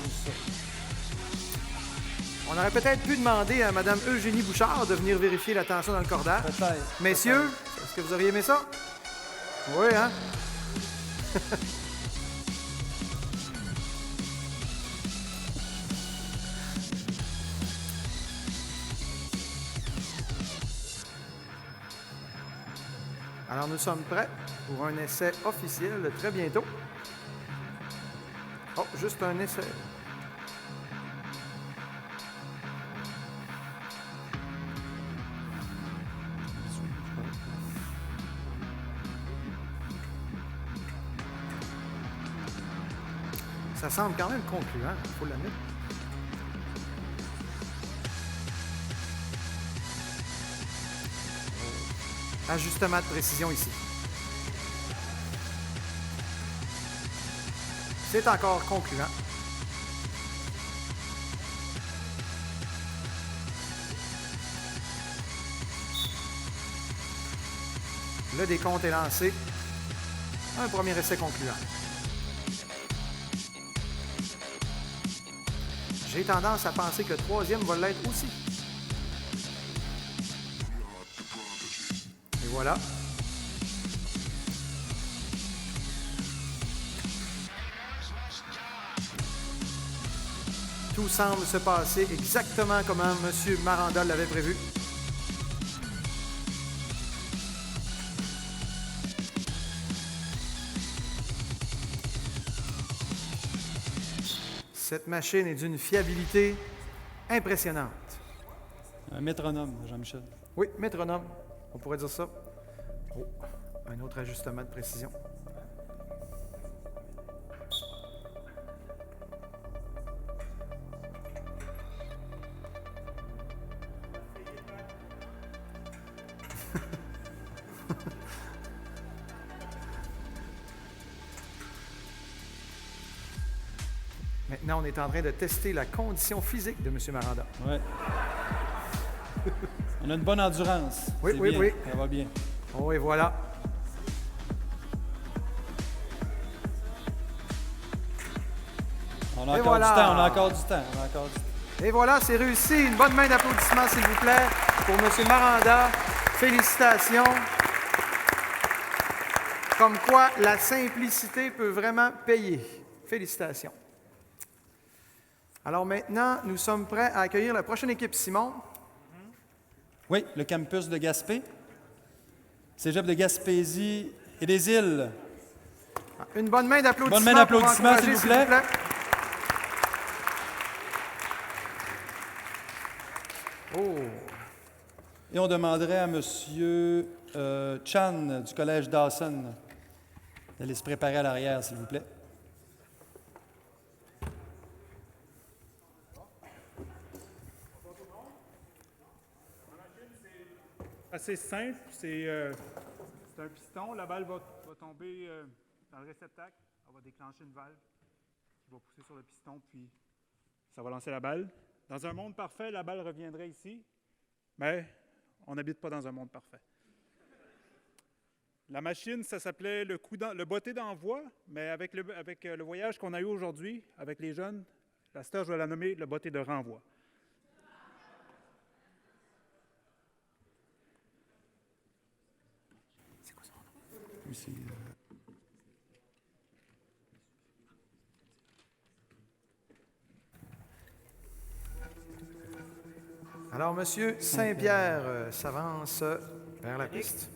On aurait peut-être pu demander à Mme Eugénie Bouchard de venir vérifier la tension dans le cordage. Peut-être. Messieurs, est-ce que vous auriez aimé ça? Oui, hein? Alors, nous sommes prêts pour un essai officiel très bientôt. Oh, juste un essai. Ça semble quand même concluant, il faut l'admettre. Ajustement de précision ici. C'est encore concluant. Le décompte est lancé. Un premier essai concluant. J'ai tendance à penser que le troisième va l'être aussi. Et voilà. Tout semble se passer exactement comme M. Maranda l'avait prévu. Cette machine est d'une fiabilité impressionnante. Un métronome, Jean-Michel. Oui, métronome, on pourrait dire ça. Oh, un autre ajustement de précision. Maintenant, on est en train de tester la condition physique de M. Maranda. Oui. On a une bonne endurance. Oui, C'est oui, bien. oui. Ça va bien. Oh, et voilà. On a Et encore voilà. du temps, on a encore du temps. On a encore du temps. Et voilà, c'est réussi. Une bonne main d'applaudissements, s'il vous plaît, pour M. Maranda. Félicitations. Comme quoi, la simplicité peut vraiment payer. Félicitations. Alors maintenant, nous sommes prêts à accueillir la prochaine équipe, Simon. Oui, le campus de Gaspé. Cégep de Gaspésie et des îles. Une bonne main d'applaudissements. Bonne main d'applaudissements, pour encourager, s'il vous plaît. Oh. Et on demanderait à M. Chan du Collège Dawson d'aller se préparer à l'arrière, s'il vous plaît. Assez simple, c'est un piston. La balle va tomber dans le réceptacle. On va déclencher une valve qui va pousser sur le piston, puis ça va lancer la balle. Dans un monde parfait, la balle reviendrait ici, mais on n'habite pas dans un monde parfait. La machine, ça s'appelait le botté d'envoi, mais avec le voyage qu'on a eu aujourd'hui avec les jeunes, la star, je vais la nommer le botté de renvoi. Alors, M. Saint-Pierre s'avance vers la piste.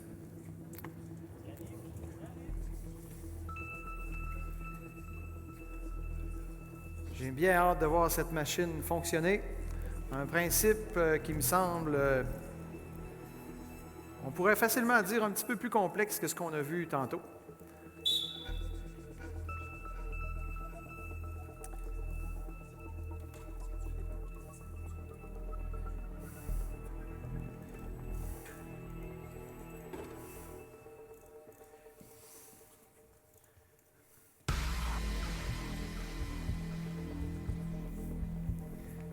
J'ai bien hâte de voir cette machine fonctionner. Un principe qui me semble, on pourrait facilement dire, un petit peu plus complexe que ce qu'on a vu tantôt.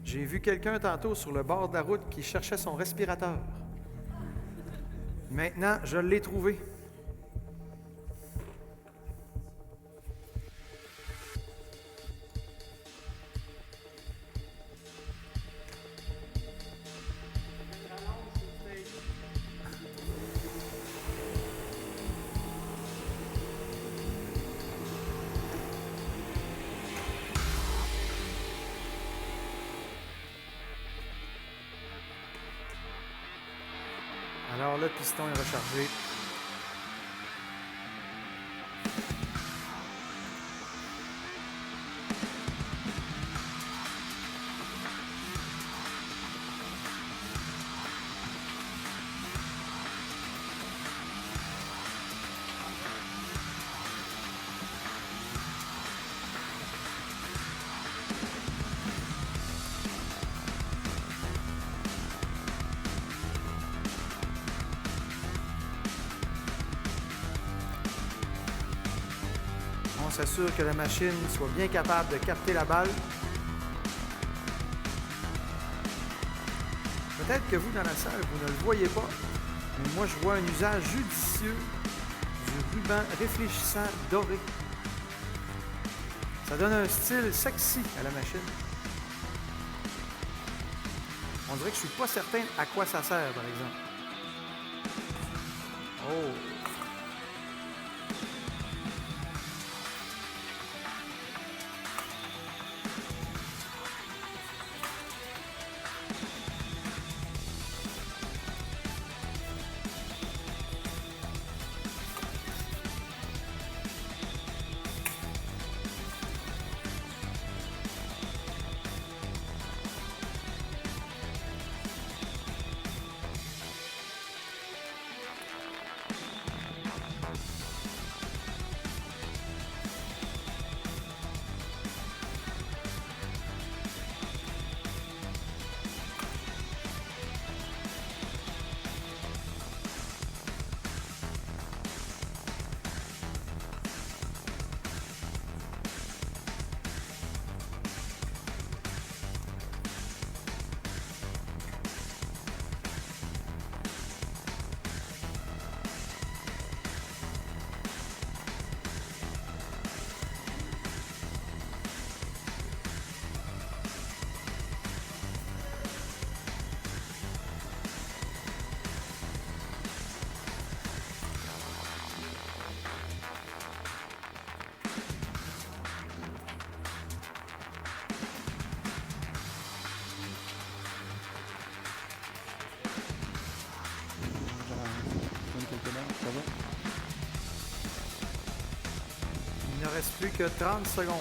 J'ai vu quelqu'un tantôt sur le bord de la route qui cherchait son respirateur. Maintenant, je l'ai trouvé. Alors, le piston est rechargé. On s'assure que la machine soit bien capable de capter la balle. Peut-être que vous, dans la salle, vous ne le voyez pas, mais moi, je vois un usage judicieux du ruban réfléchissant doré. Ça donne un style sexy à la machine. On dirait que je suis pas certain à quoi ça sert, par exemple. Oh! Il ne reste plus que 30 secondes.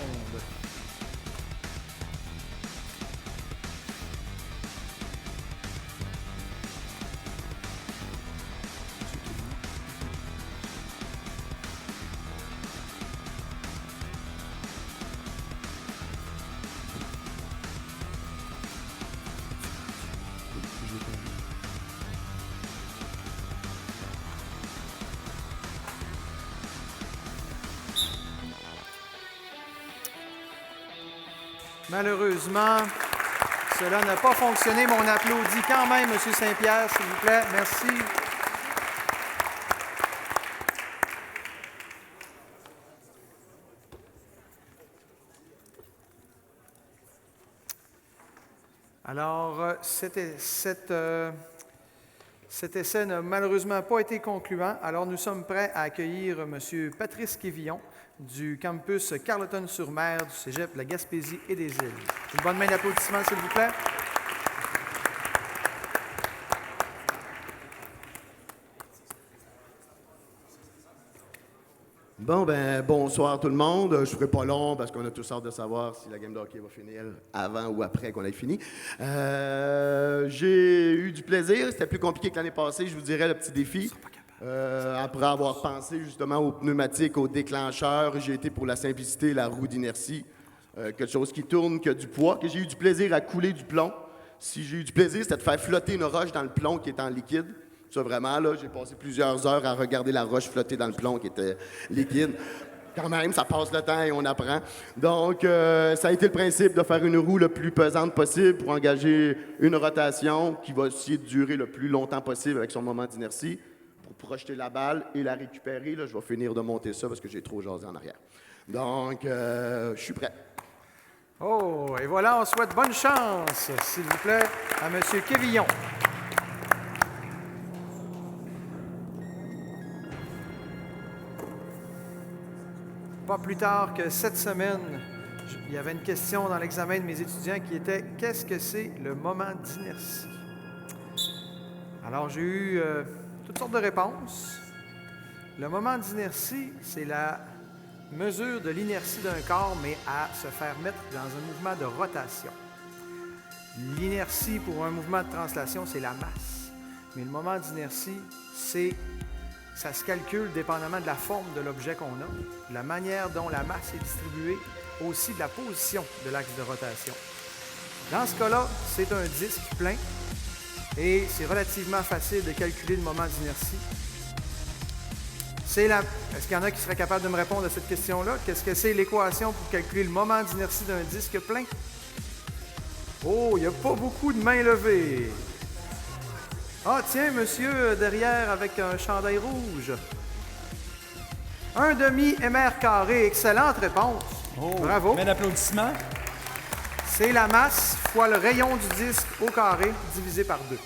Malheureusement, cela n'a pas fonctionné, mais on applaudit quand même M. Saint-Pierre, s'il vous plaît. Merci. Alors, cet essai n'a malheureusement pas été concluant. Alors, nous sommes prêts à accueillir M. Patrice Quévillon du campus Carleton-sur-Mer du Cégep de la Gaspésie et des Îles. Une bonne main d'applaudissements, s'il vous plaît. Bon, ben, bonsoir tout le monde. Je ne serai pas long parce qu'on a tous hâte de savoir si la game de hockey va finir avant ou après qu'on ait fini. J'ai eu du plaisir. C'était plus compliqué que l'année passée, je vous dirais, le petit défi. Après avoir pensé justement aux pneumatiques, aux déclencheurs, j'ai été pour la simplicité et la roue d'inertie. Quelque chose qui tourne, qui a du poids, que j'ai eu du plaisir à couler du plomb. Si j'ai eu du plaisir, c'était de faire flotter une roche dans le plomb qui est en liquide. Ça, vraiment, là, j'ai passé plusieurs heures à regarder la roche flotter dans le plomb qui était liquide. Quand même, ça passe le temps et on apprend. Donc, ça a été le principe de faire une roue le plus pesante possible pour engager une rotation qui va essayer de durer le plus longtemps possible avec son moment d'inertie pour projeter la balle et la récupérer. Là, je vais finir de monter ça parce que j'ai trop jasé en arrière. Donc, je suis prêt. Oh, et voilà, on souhaite bonne chance, s'il vous plaît, à M. Quévillon. Pas plus tard que cette semaine, il y avait une question dans l'examen de mes étudiants qui était « Qu'est-ce que c'est le moment d'inertie? » Alors, j'ai eu toutes sortes de réponses. Le moment d'inertie, c'est la mesure de l'inertie d'un corps, mais à se faire mettre dans un mouvement de rotation. L'inertie pour un mouvement de translation, c'est la masse. Mais le moment d'inertie, ça se calcule dépendamment de la forme de l'objet qu'on a, de la manière dont la masse est distribuée, aussi de la position de l'axe de rotation. Dans ce cas-là, c'est un disque plein et c'est relativement facile de calculer le moment d'inertie. Est-ce qu'il y en a qui seraient capables de me répondre à cette question-là? Qu'est-ce que c'est l'équation pour calculer le moment d'inertie d'un disque plein? Oh, il n'y a pas beaucoup de mains levées. Ah, tiens, monsieur derrière avec un chandail rouge. 1/2 mr carré. Excellente réponse. Oh, bravo. Un applaudissement. C'est la masse fois le rayon du disque au carré divisé par 2.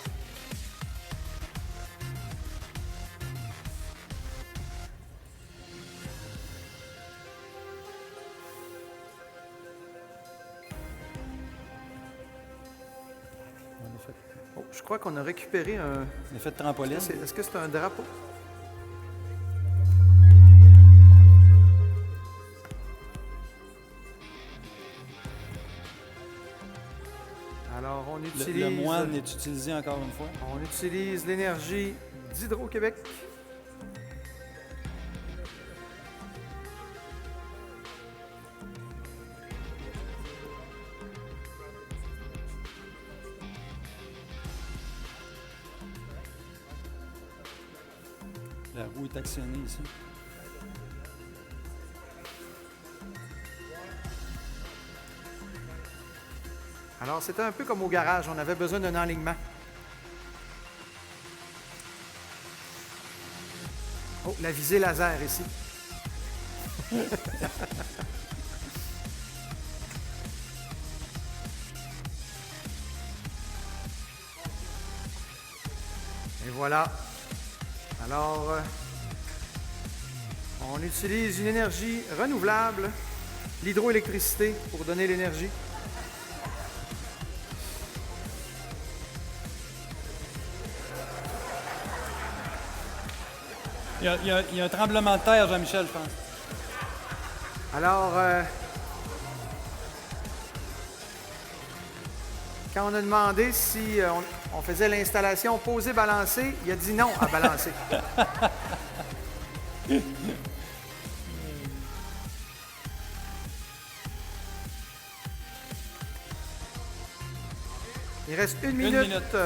Oh, je crois qu'on a récupéré un effet de trampoline. Est-ce que c'est un drapeau? Alors, on utilise... Le moine est utilisé encore une fois. On utilise l'énergie d'Hydro-Québec. La roue est actionnée ici. Alors, c'était un peu comme au garage. On avait besoin d'un enlignement. Oh, la visée laser ici. Et voilà. Alors, on utilise une énergie renouvelable, l'hydroélectricité, pour donner l'énergie. Il y a un tremblement de terre, Jean-Michel, je pense. Alors, quand on a demandé si on faisait l'installation poser-balancer, il a dit non à balancer. Il reste une minute.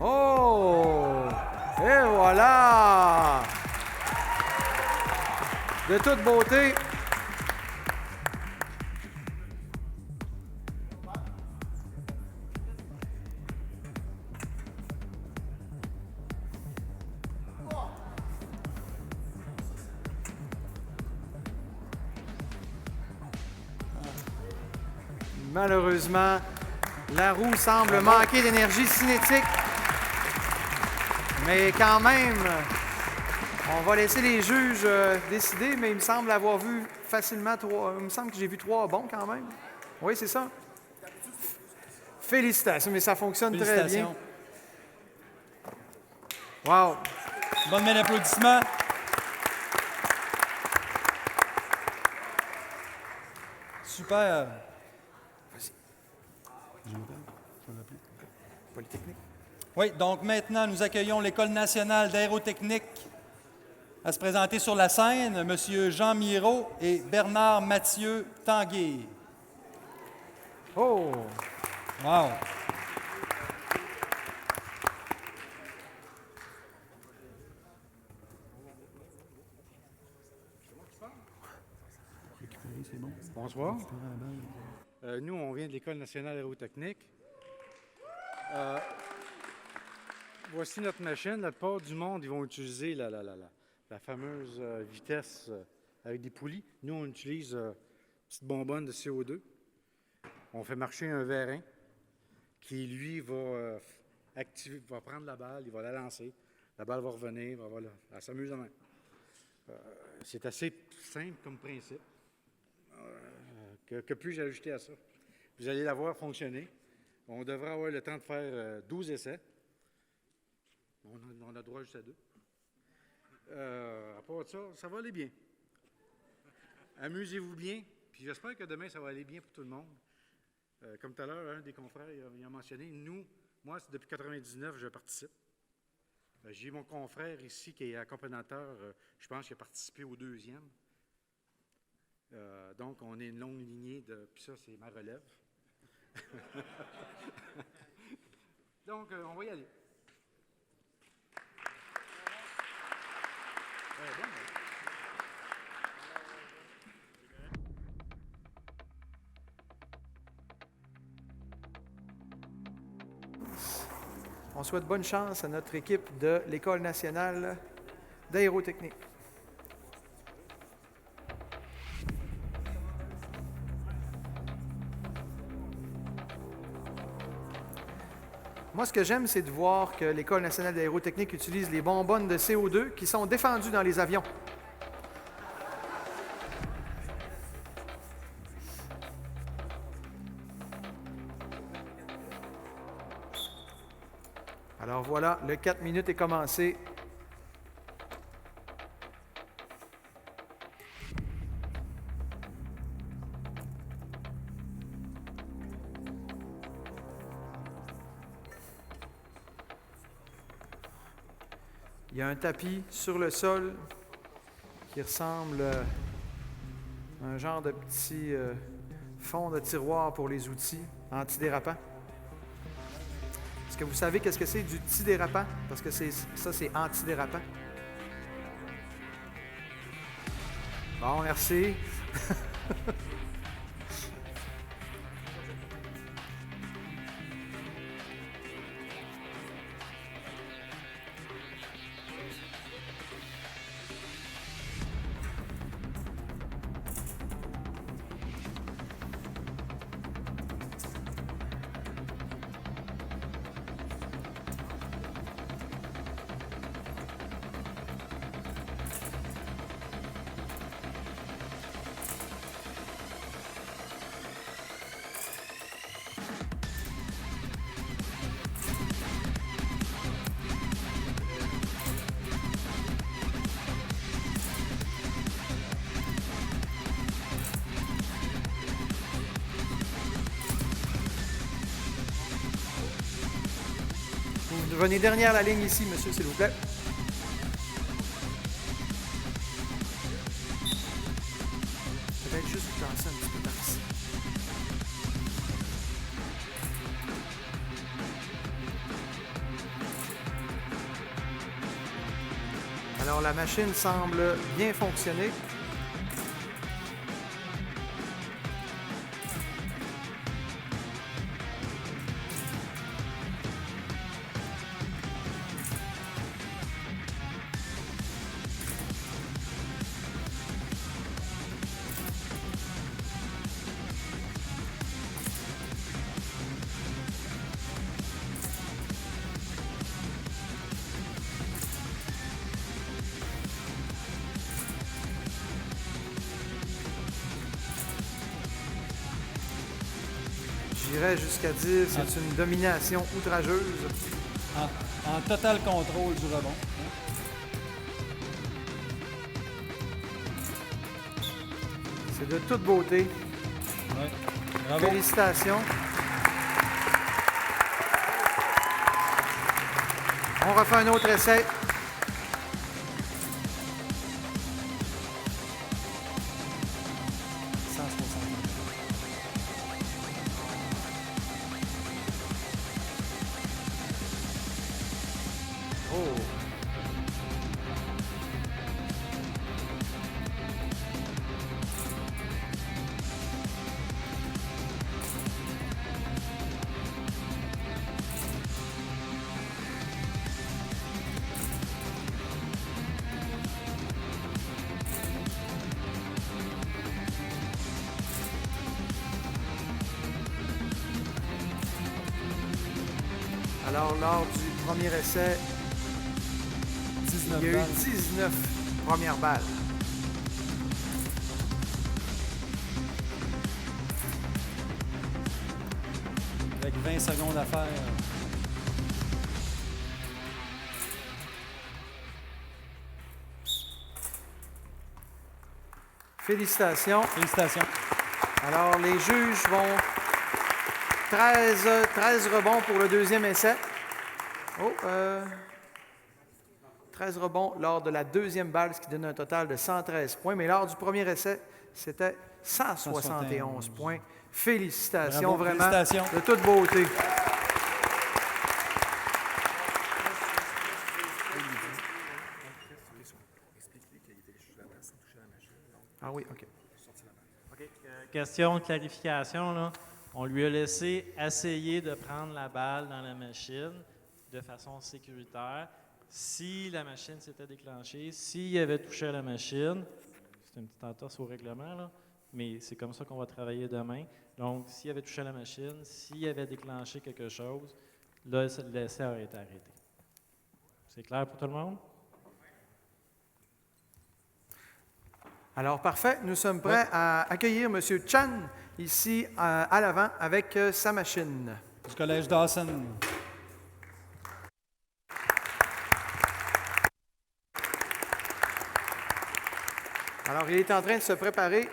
Oh! Et voilà! De toute beauté. Malheureusement, la roue semble manquer d'énergie cinétique. Mais quand même, on va laisser les juges décider, mais il me semble avoir vu facilement 3. Il me semble que j'ai vu 3 bons quand même. Oui, c'est ça. Félicitations, mais ça fonctionne très bien. Wow! Bonne main d'applaudissement. Super. Vas-y. Je m'appelle. Polytechnique. Oui, donc maintenant, nous accueillons l'École nationale d'aérotechnique à se présenter sur la scène, M. Jean Mirault et Bernard Mathieu Tanguay. Oh! Wow! Bonsoir. Nous, on vient de l'École nationale aérotechnique. Voici notre machine. La plupart du monde, ils vont utiliser la fameuse vitesse avec des poulies. Nous, on utilise une petite bonbonne de CO2. On fait marcher un vérin qui, lui, va prendre la balle, il va la lancer. La balle va revenir, elle s'amuse de même. C'est assez simple comme principe. Que puis-je ajouter à ça? Vous allez la voir fonctionner. On devrait avoir le temps de faire 12 essais. On a droit juste à 2. À part ça, ça va aller bien. Amusez-vous bien, puis j'espère que demain, ça va aller bien pour tout le monde. Comme tout à l'heure, un des confrères il a mentionné, moi, depuis 1999, je participe. J'ai mon confrère ici qui est accompagnateur, je pense qu'il a participé au 2e. Donc, on est une longue lignée de... Puis ça, c'est ma relève. Donc, on va y aller. On souhaite bonne chance à notre équipe de l'École nationale d'aérotechnique. Moi, ce que j'aime, c'est de voir que l'École nationale d'aérotechnique utilise les bonbonnes de CO2 qui sont défendues dans les avions. Alors voilà, le 4 minutes est commencé. Il y a un tapis sur le sol qui ressemble à un genre de petit fond de tiroir pour les outils antidérapants. Est-ce que vous savez qu'est-ce que c'est du antidérapant? Parce que ça, c'est antidérapant. Bon, merci. Vous venez dernière la ligne ici, monsieur, s'il vous plaît. Peut-être juste vous lancer un petit peu par ici. Alors, la machine semble bien fonctionner. J'irais jusqu'à dire que c'est une domination outrageuse. En total contrôle du rebond. C'est de toute beauté. Ouais. Bravo. Félicitations. On refait un autre essai. Alors, lors du premier essai, il y a eu 19 premières balles. avec 20 secondes à faire. Félicitations. Félicitations. Alors, les juges vont 13 rebonds pour le deuxième essai. 13 rebonds lors de la deuxième balle, ce qui donne un total de 113 points. Mais lors du premier essai, c'était 171 points. Félicitations, Bravo, vraiment, félicitations. de toute beauté. Ah oui, OK. Question de clarification, là. On lui a laissé essayer de prendre la balle dans la machine de façon sécuritaire. Si la machine s'était déclenchée, s'il avait touché à la machine, c'est une petite entorse au règlement, là, mais c'est comme ça qu'on va travailler demain. Donc, s'il avait touché à la machine, s'il avait déclenché quelque chose, là, l'essai aurait été arrêté. C'est clair pour tout le monde? Alors, parfait. Nous sommes prêts à accueillir M. Chan ici à l'avant avec sa machine. Du Collège Dawson. Alors, il est en train de se préparer.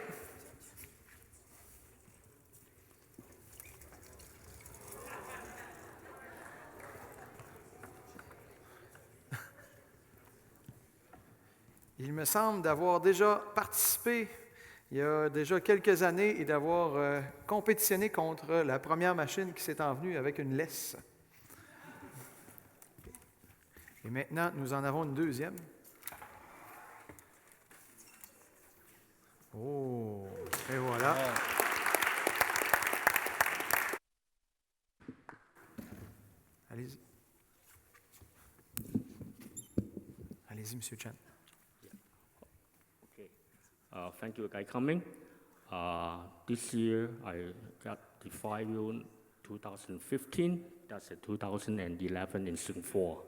Il me semble d'avoir déjà participé il y a déjà quelques années et d'avoir compétitionné contre la première machine qui s'est envenue avec une laisse. Et maintenant, nous en avons une deuxième. Oh, et voilà. Allez-y. Allez-y, M. Chan. Thank you, Guy Cumming. This year, I got the 5-wheel 2015. That's a 2011 in Swing 4.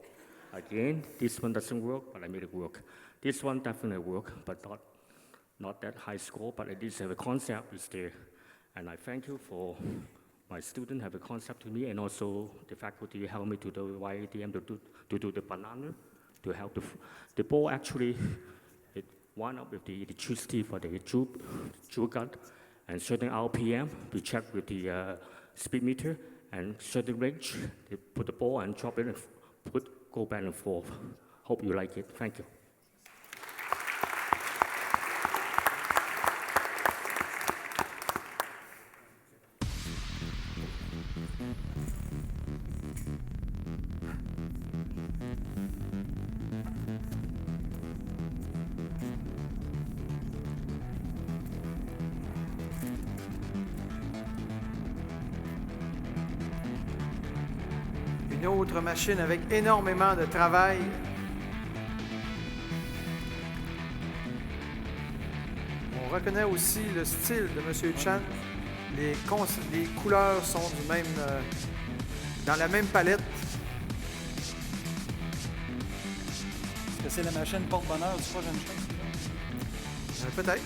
Again, this one doesn't work, but I made it work. This one definitely work, but not that high score, but at least have a concept is there. And I thank you for my student have a concept to me, and also the faculty helped me to do YADM to do the banana, to help the ball actually wind up with the electricity for the jewel gun, and certain RPM, we check with the speed meter, and certain range, they put the ball and drop it and go back and forth. Hope you like it. Thank you. Une autre machine avec énormément de travail. On reconnaît aussi le style de M. Chan. Les couleurs sont du même, dans la même palette. Est-ce que c'est la machine porte-bonheur du prochain show? Peut-être.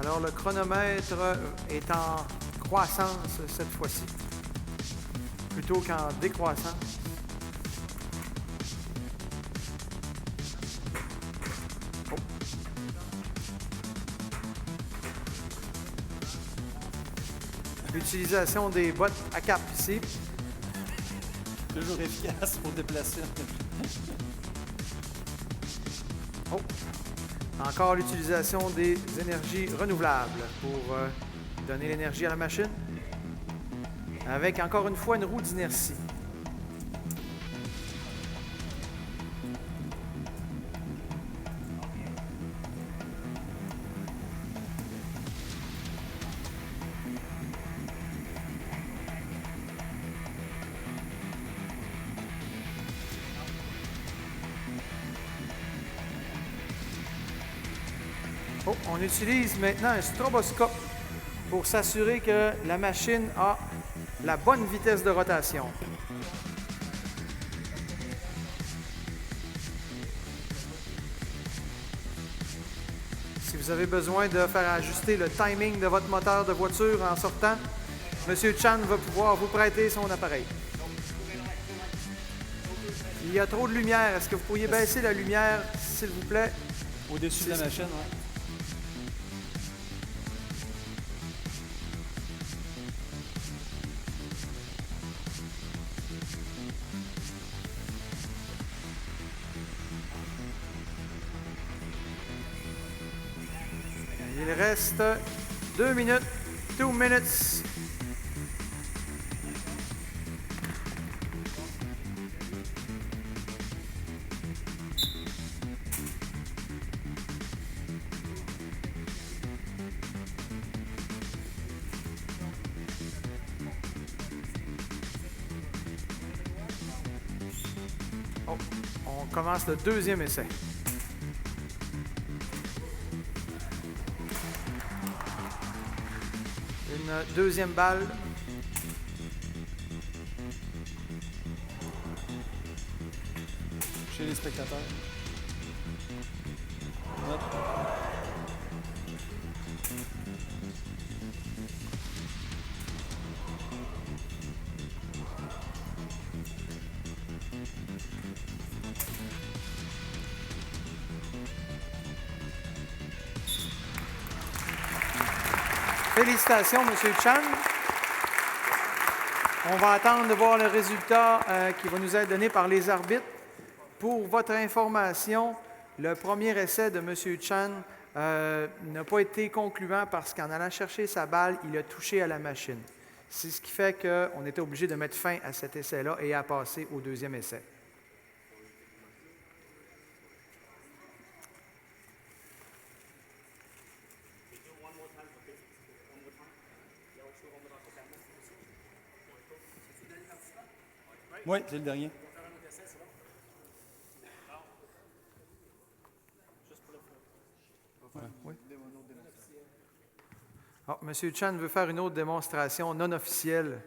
Alors, le chronomètre est en croissance cette fois-ci, plutôt qu'en décroissance. Oh. L'utilisation des bottes à cap ici. Toujours efficace pour déplacer. Oh. Encore l'utilisation des énergies renouvelables pour donner l'énergie à la machine. Avec encore une fois une roue d'inertie. Oh, on utilise maintenant un stroboscope pour s'assurer que la machine a la bonne vitesse de rotation. Si vous avez besoin de faire ajuster le timing de votre moteur de voiture en sortant, M. Chan va pouvoir vous prêter son appareil. Il y a trop de lumière. Est-ce que vous pourriez baisser la lumière, s'il vous plaît? Au-dessus de la machine, oui. Il reste 2 minutes. 2 minutes. Oh, on commence le deuxième essai. Une deuxième balle. Chez les spectateurs. Note. Félicitations, M. Chan. On va attendre de voir le résultat qui va nous être donné par les arbitres. Pour votre information, le premier essai de M. Chan n'a pas été concluant parce qu'en allant chercher sa balle, il a touché à la machine. C'est ce qui fait qu'on était obligé de mettre fin à cet essai-là et à passer au deuxième essai. Oui, c'est le dernier. Oui. Oh, M. Chan veut faire une autre démonstration non officielle.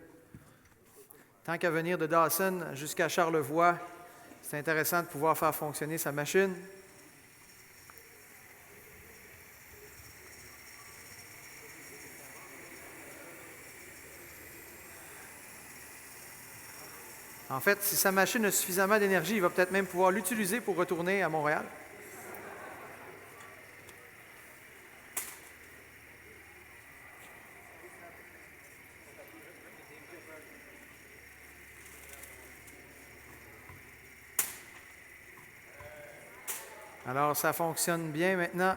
Tant qu'à venir de Dawson jusqu'à Charlevoix, c'est intéressant de pouvoir faire fonctionner sa machine. En fait, si sa machine a suffisamment d'énergie, il va peut-être même pouvoir l'utiliser pour retourner à Montréal. Alors, ça fonctionne bien maintenant.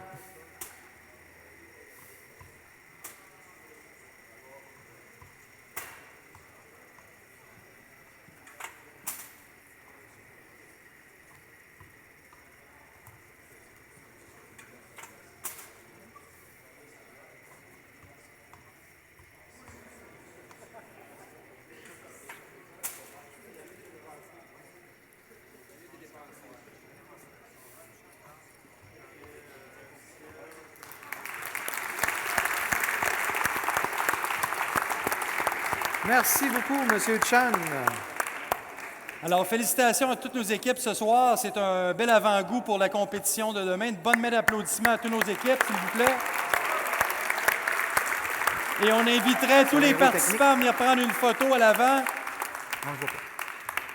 Merci beaucoup, M. Chan. Alors, félicitations à toutes nos équipes ce soir. C'est un bel avant-goût pour la compétition de demain. Une bonne main d'applaudissements à toutes nos équipes, s'il vous plaît. Et on inviterait tous les participants à venir prendre une photo à l'avant. On ne voit pas.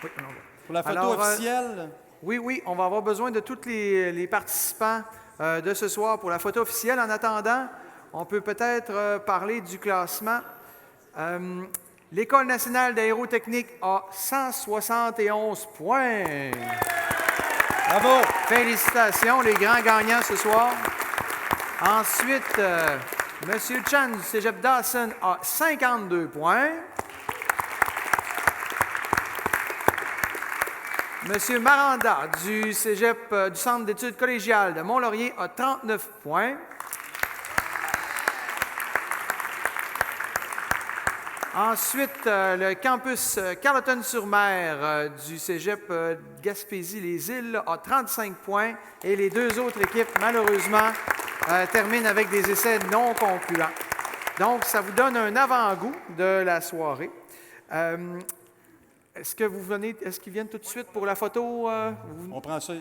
Oui, on en voit. Pour la photo officielle. Oui, on va avoir besoin de tous les participants de ce soir pour la photo officielle. En attendant, on peut peut-être parler du classement. L'École nationale d'aérotechnique a 171 points. Bravo! Félicitations, les grands gagnants ce soir. Ensuite, M. Chan du Cégep Dawson a 52 points. M. Maranda du Cégep du Centre d'études collégiales de Mont-Laurier a 39 points. Ensuite, le campus Carleton-sur-Mer du Cégep Gaspésie-les-Îles a 35 points. Et les deux autres équipes, malheureusement, termine avec des essais non concluants. Donc, ça vous donne un avant-goût de la soirée. Est-ce qu'ils viennent tout de suite pour la photo? On prend ça.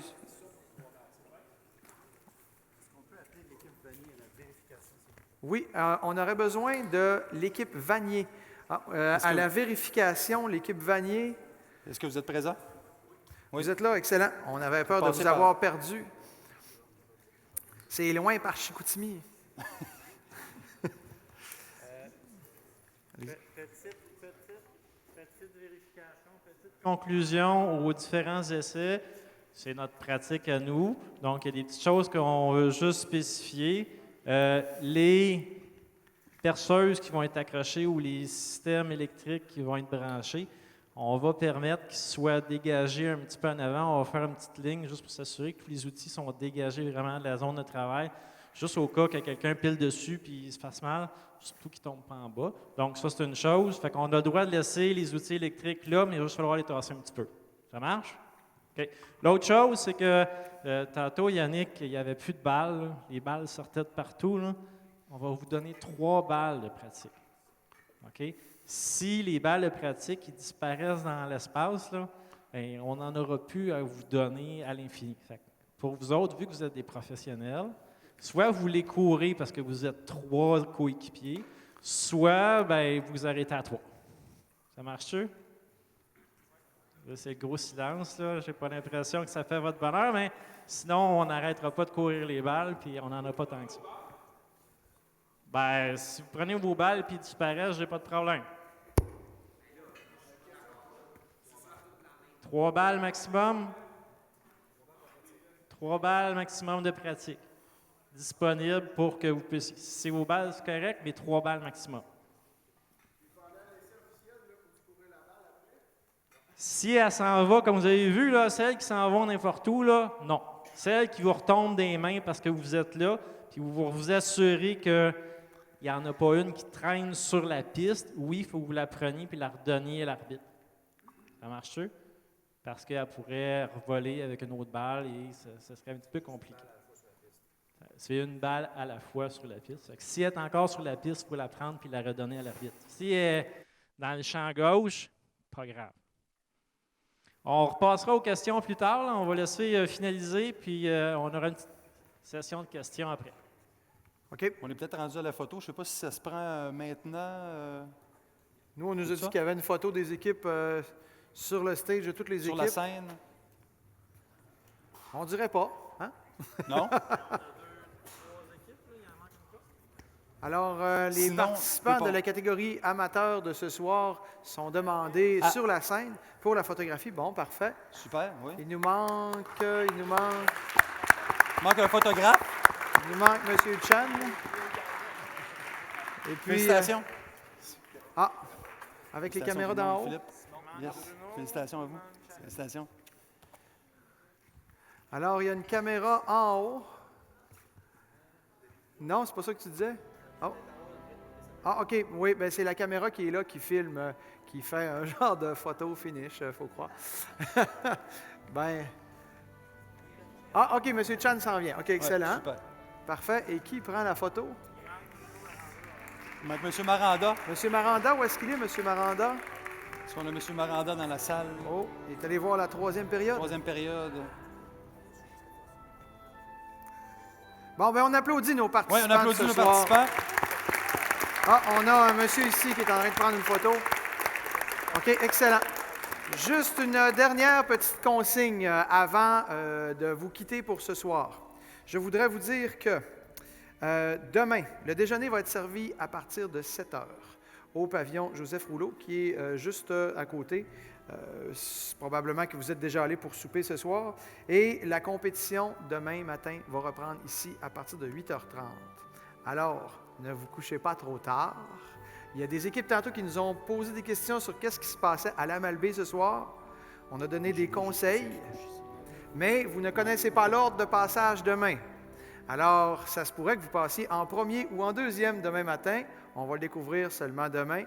Oui, on aurait besoin de l'équipe Vanier. À la vérification, l'équipe Vanier. Est-ce que vous êtes présent? Oui. Vous êtes là, excellent. On avait peur de vous avoir perdu. C'est loin par Chicoutimi. Petite vérification, petite conclusion aux différents essais. C'est notre pratique à nous. Donc, il y a des petites choses qu'on veut juste spécifier. Les perceuses qui vont être accrochées ou les systèmes électriques qui vont être branchés, on va permettre qu'ils soient dégagés un petit peu en avant. On va faire une petite ligne juste pour s'assurer que tous les outils sont dégagés vraiment de la zone de travail, juste au cas que quelqu'un pile dessus puis il se fasse mal, surtout qu'il ne tombe pas en bas. Donc, ça, c'est une chose. Fait qu'on a le droit de laisser les outils électriques là, mais il va juste falloir les tasser un petit peu. Ça marche? Okay. L'autre chose, c'est que tantôt, Yannick, il n'y avait plus de balles. Là. Les balles sortaient de partout. Là. On va vous donner 3 balles de pratique. OK? Si les balles de pratique ils disparaissent dans l'espace, là, bien, on n'en aura plus à vous donner à l'infini. Pour vous autres, vu que vous êtes des professionnels, soit vous les courez parce que vous êtes 3 coéquipiers, soit bien, vous arrêtez à 3. Ça marche-tu? Là, c'est le gros silence. Je n'ai pas l'impression que ça fait votre bonheur, mais sinon, on n'arrêtera pas de courir les balles, puis on n'en a pas tant que ça. Ben, si vous prenez vos balles et disparaissent, j'ai pas de problème. 3 balles maximum. 3 balles maximum de pratique. Disponible pour que vous puissiez. Si c'est vos balles, c'est correct, mais 3 balles maximum. Si elle s'en va, comme vous avez vu, là, celles qui s'en vont n'importe où, là, non. Celles qui vous retombent des mains parce que vous êtes là, puis vous vous assurez qu'il n'y en a pas une qui traîne sur la piste. Oui, il faut que vous la preniez puis la redonniez à l'arbitre. Ça marche-tu? Parce qu'elle pourrait revoler avec une autre balle et ça serait un petit peu compliqué. C'est une balle à la fois sur la piste. Fait que si elle est encore sur la piste, il faut la prendre puis la redonner à l'arbitre. Si elle est dans le champ gauche, pas grave. On repassera aux questions plus tard. Là. On va laisser finaliser, puis on aura une petite session de questions après. OK. On est peut-être rendu à la photo. Je ne sais pas si ça se prend maintenant. Nous, on nous a dit qu'il y avait une photo des équipes sur le stage de toutes les équipes. Sur la scène. On dirait pas, hein? Non? Alors, les participants de la catégorie amateur de ce soir sont demandés sur la scène pour la photographie. Bon, parfait. Super, oui. Il nous manque... Il manque un photographe. Il nous manque M. Chan. Et puis, félicitations. Avec les caméras d'en haut. Philippe. Yes. Félicitations à vous. Félicitations. Alors, il y a une caméra en haut. Non, c'est pas ça que tu disais? Oh. Ah, OK. Oui, bien, c'est la caméra qui est là, qui filme, qui fait un genre de photo finish, il faut croire. Ben. Ah, OK, M. Chan s'en vient. OK, excellent. Ouais, super. Parfait. Et qui prend la photo? M. Maranda. M. Maranda, où est-ce qu'il est, M. Maranda? Est-ce qu'on a M. Maranda dans la salle? Oh, il est allé voir la 3e période. 3e période. Bon, bien, on applaudit nos participants. Oui, on applaudit nos participants. Ah, on a un monsieur ici qui est en train de prendre une photo. OK, excellent. Juste une dernière petite consigne avant de vous quitter pour ce soir. Je voudrais vous dire que demain, le déjeuner va être servi à partir de 7 heures au pavillon Joseph Rouleau, qui est juste à côté. Probablement que vous êtes déjà allé pour souper ce soir. Et la compétition, demain matin, va reprendre ici à partir de 8h30. Alors, ne vous couchez pas trop tard. Il y a des équipes tantôt qui nous ont posé des questions sur qu'est-ce qui se passait à la Malbaie ce soir. On a donné des conseils, mais vous ne connaissez pas l'ordre de passage demain. Alors, ça se pourrait que vous passiez en premier ou en deuxième demain matin. On va le découvrir seulement demain.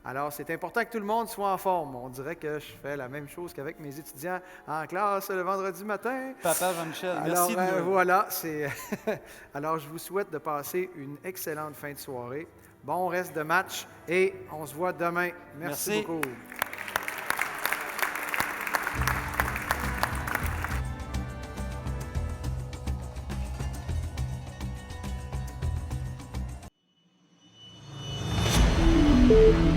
Alors, c'est important que tout le monde soit en forme. On dirait que je fais la même chose qu'avec mes étudiants en classe le vendredi matin. Papa Jean-Michel, Alors, merci de nous... voilà, Alors, je vous souhaite de passer une excellente fin de soirée. Bon reste de match et on se voit demain. Merci. Beaucoup. Thank you.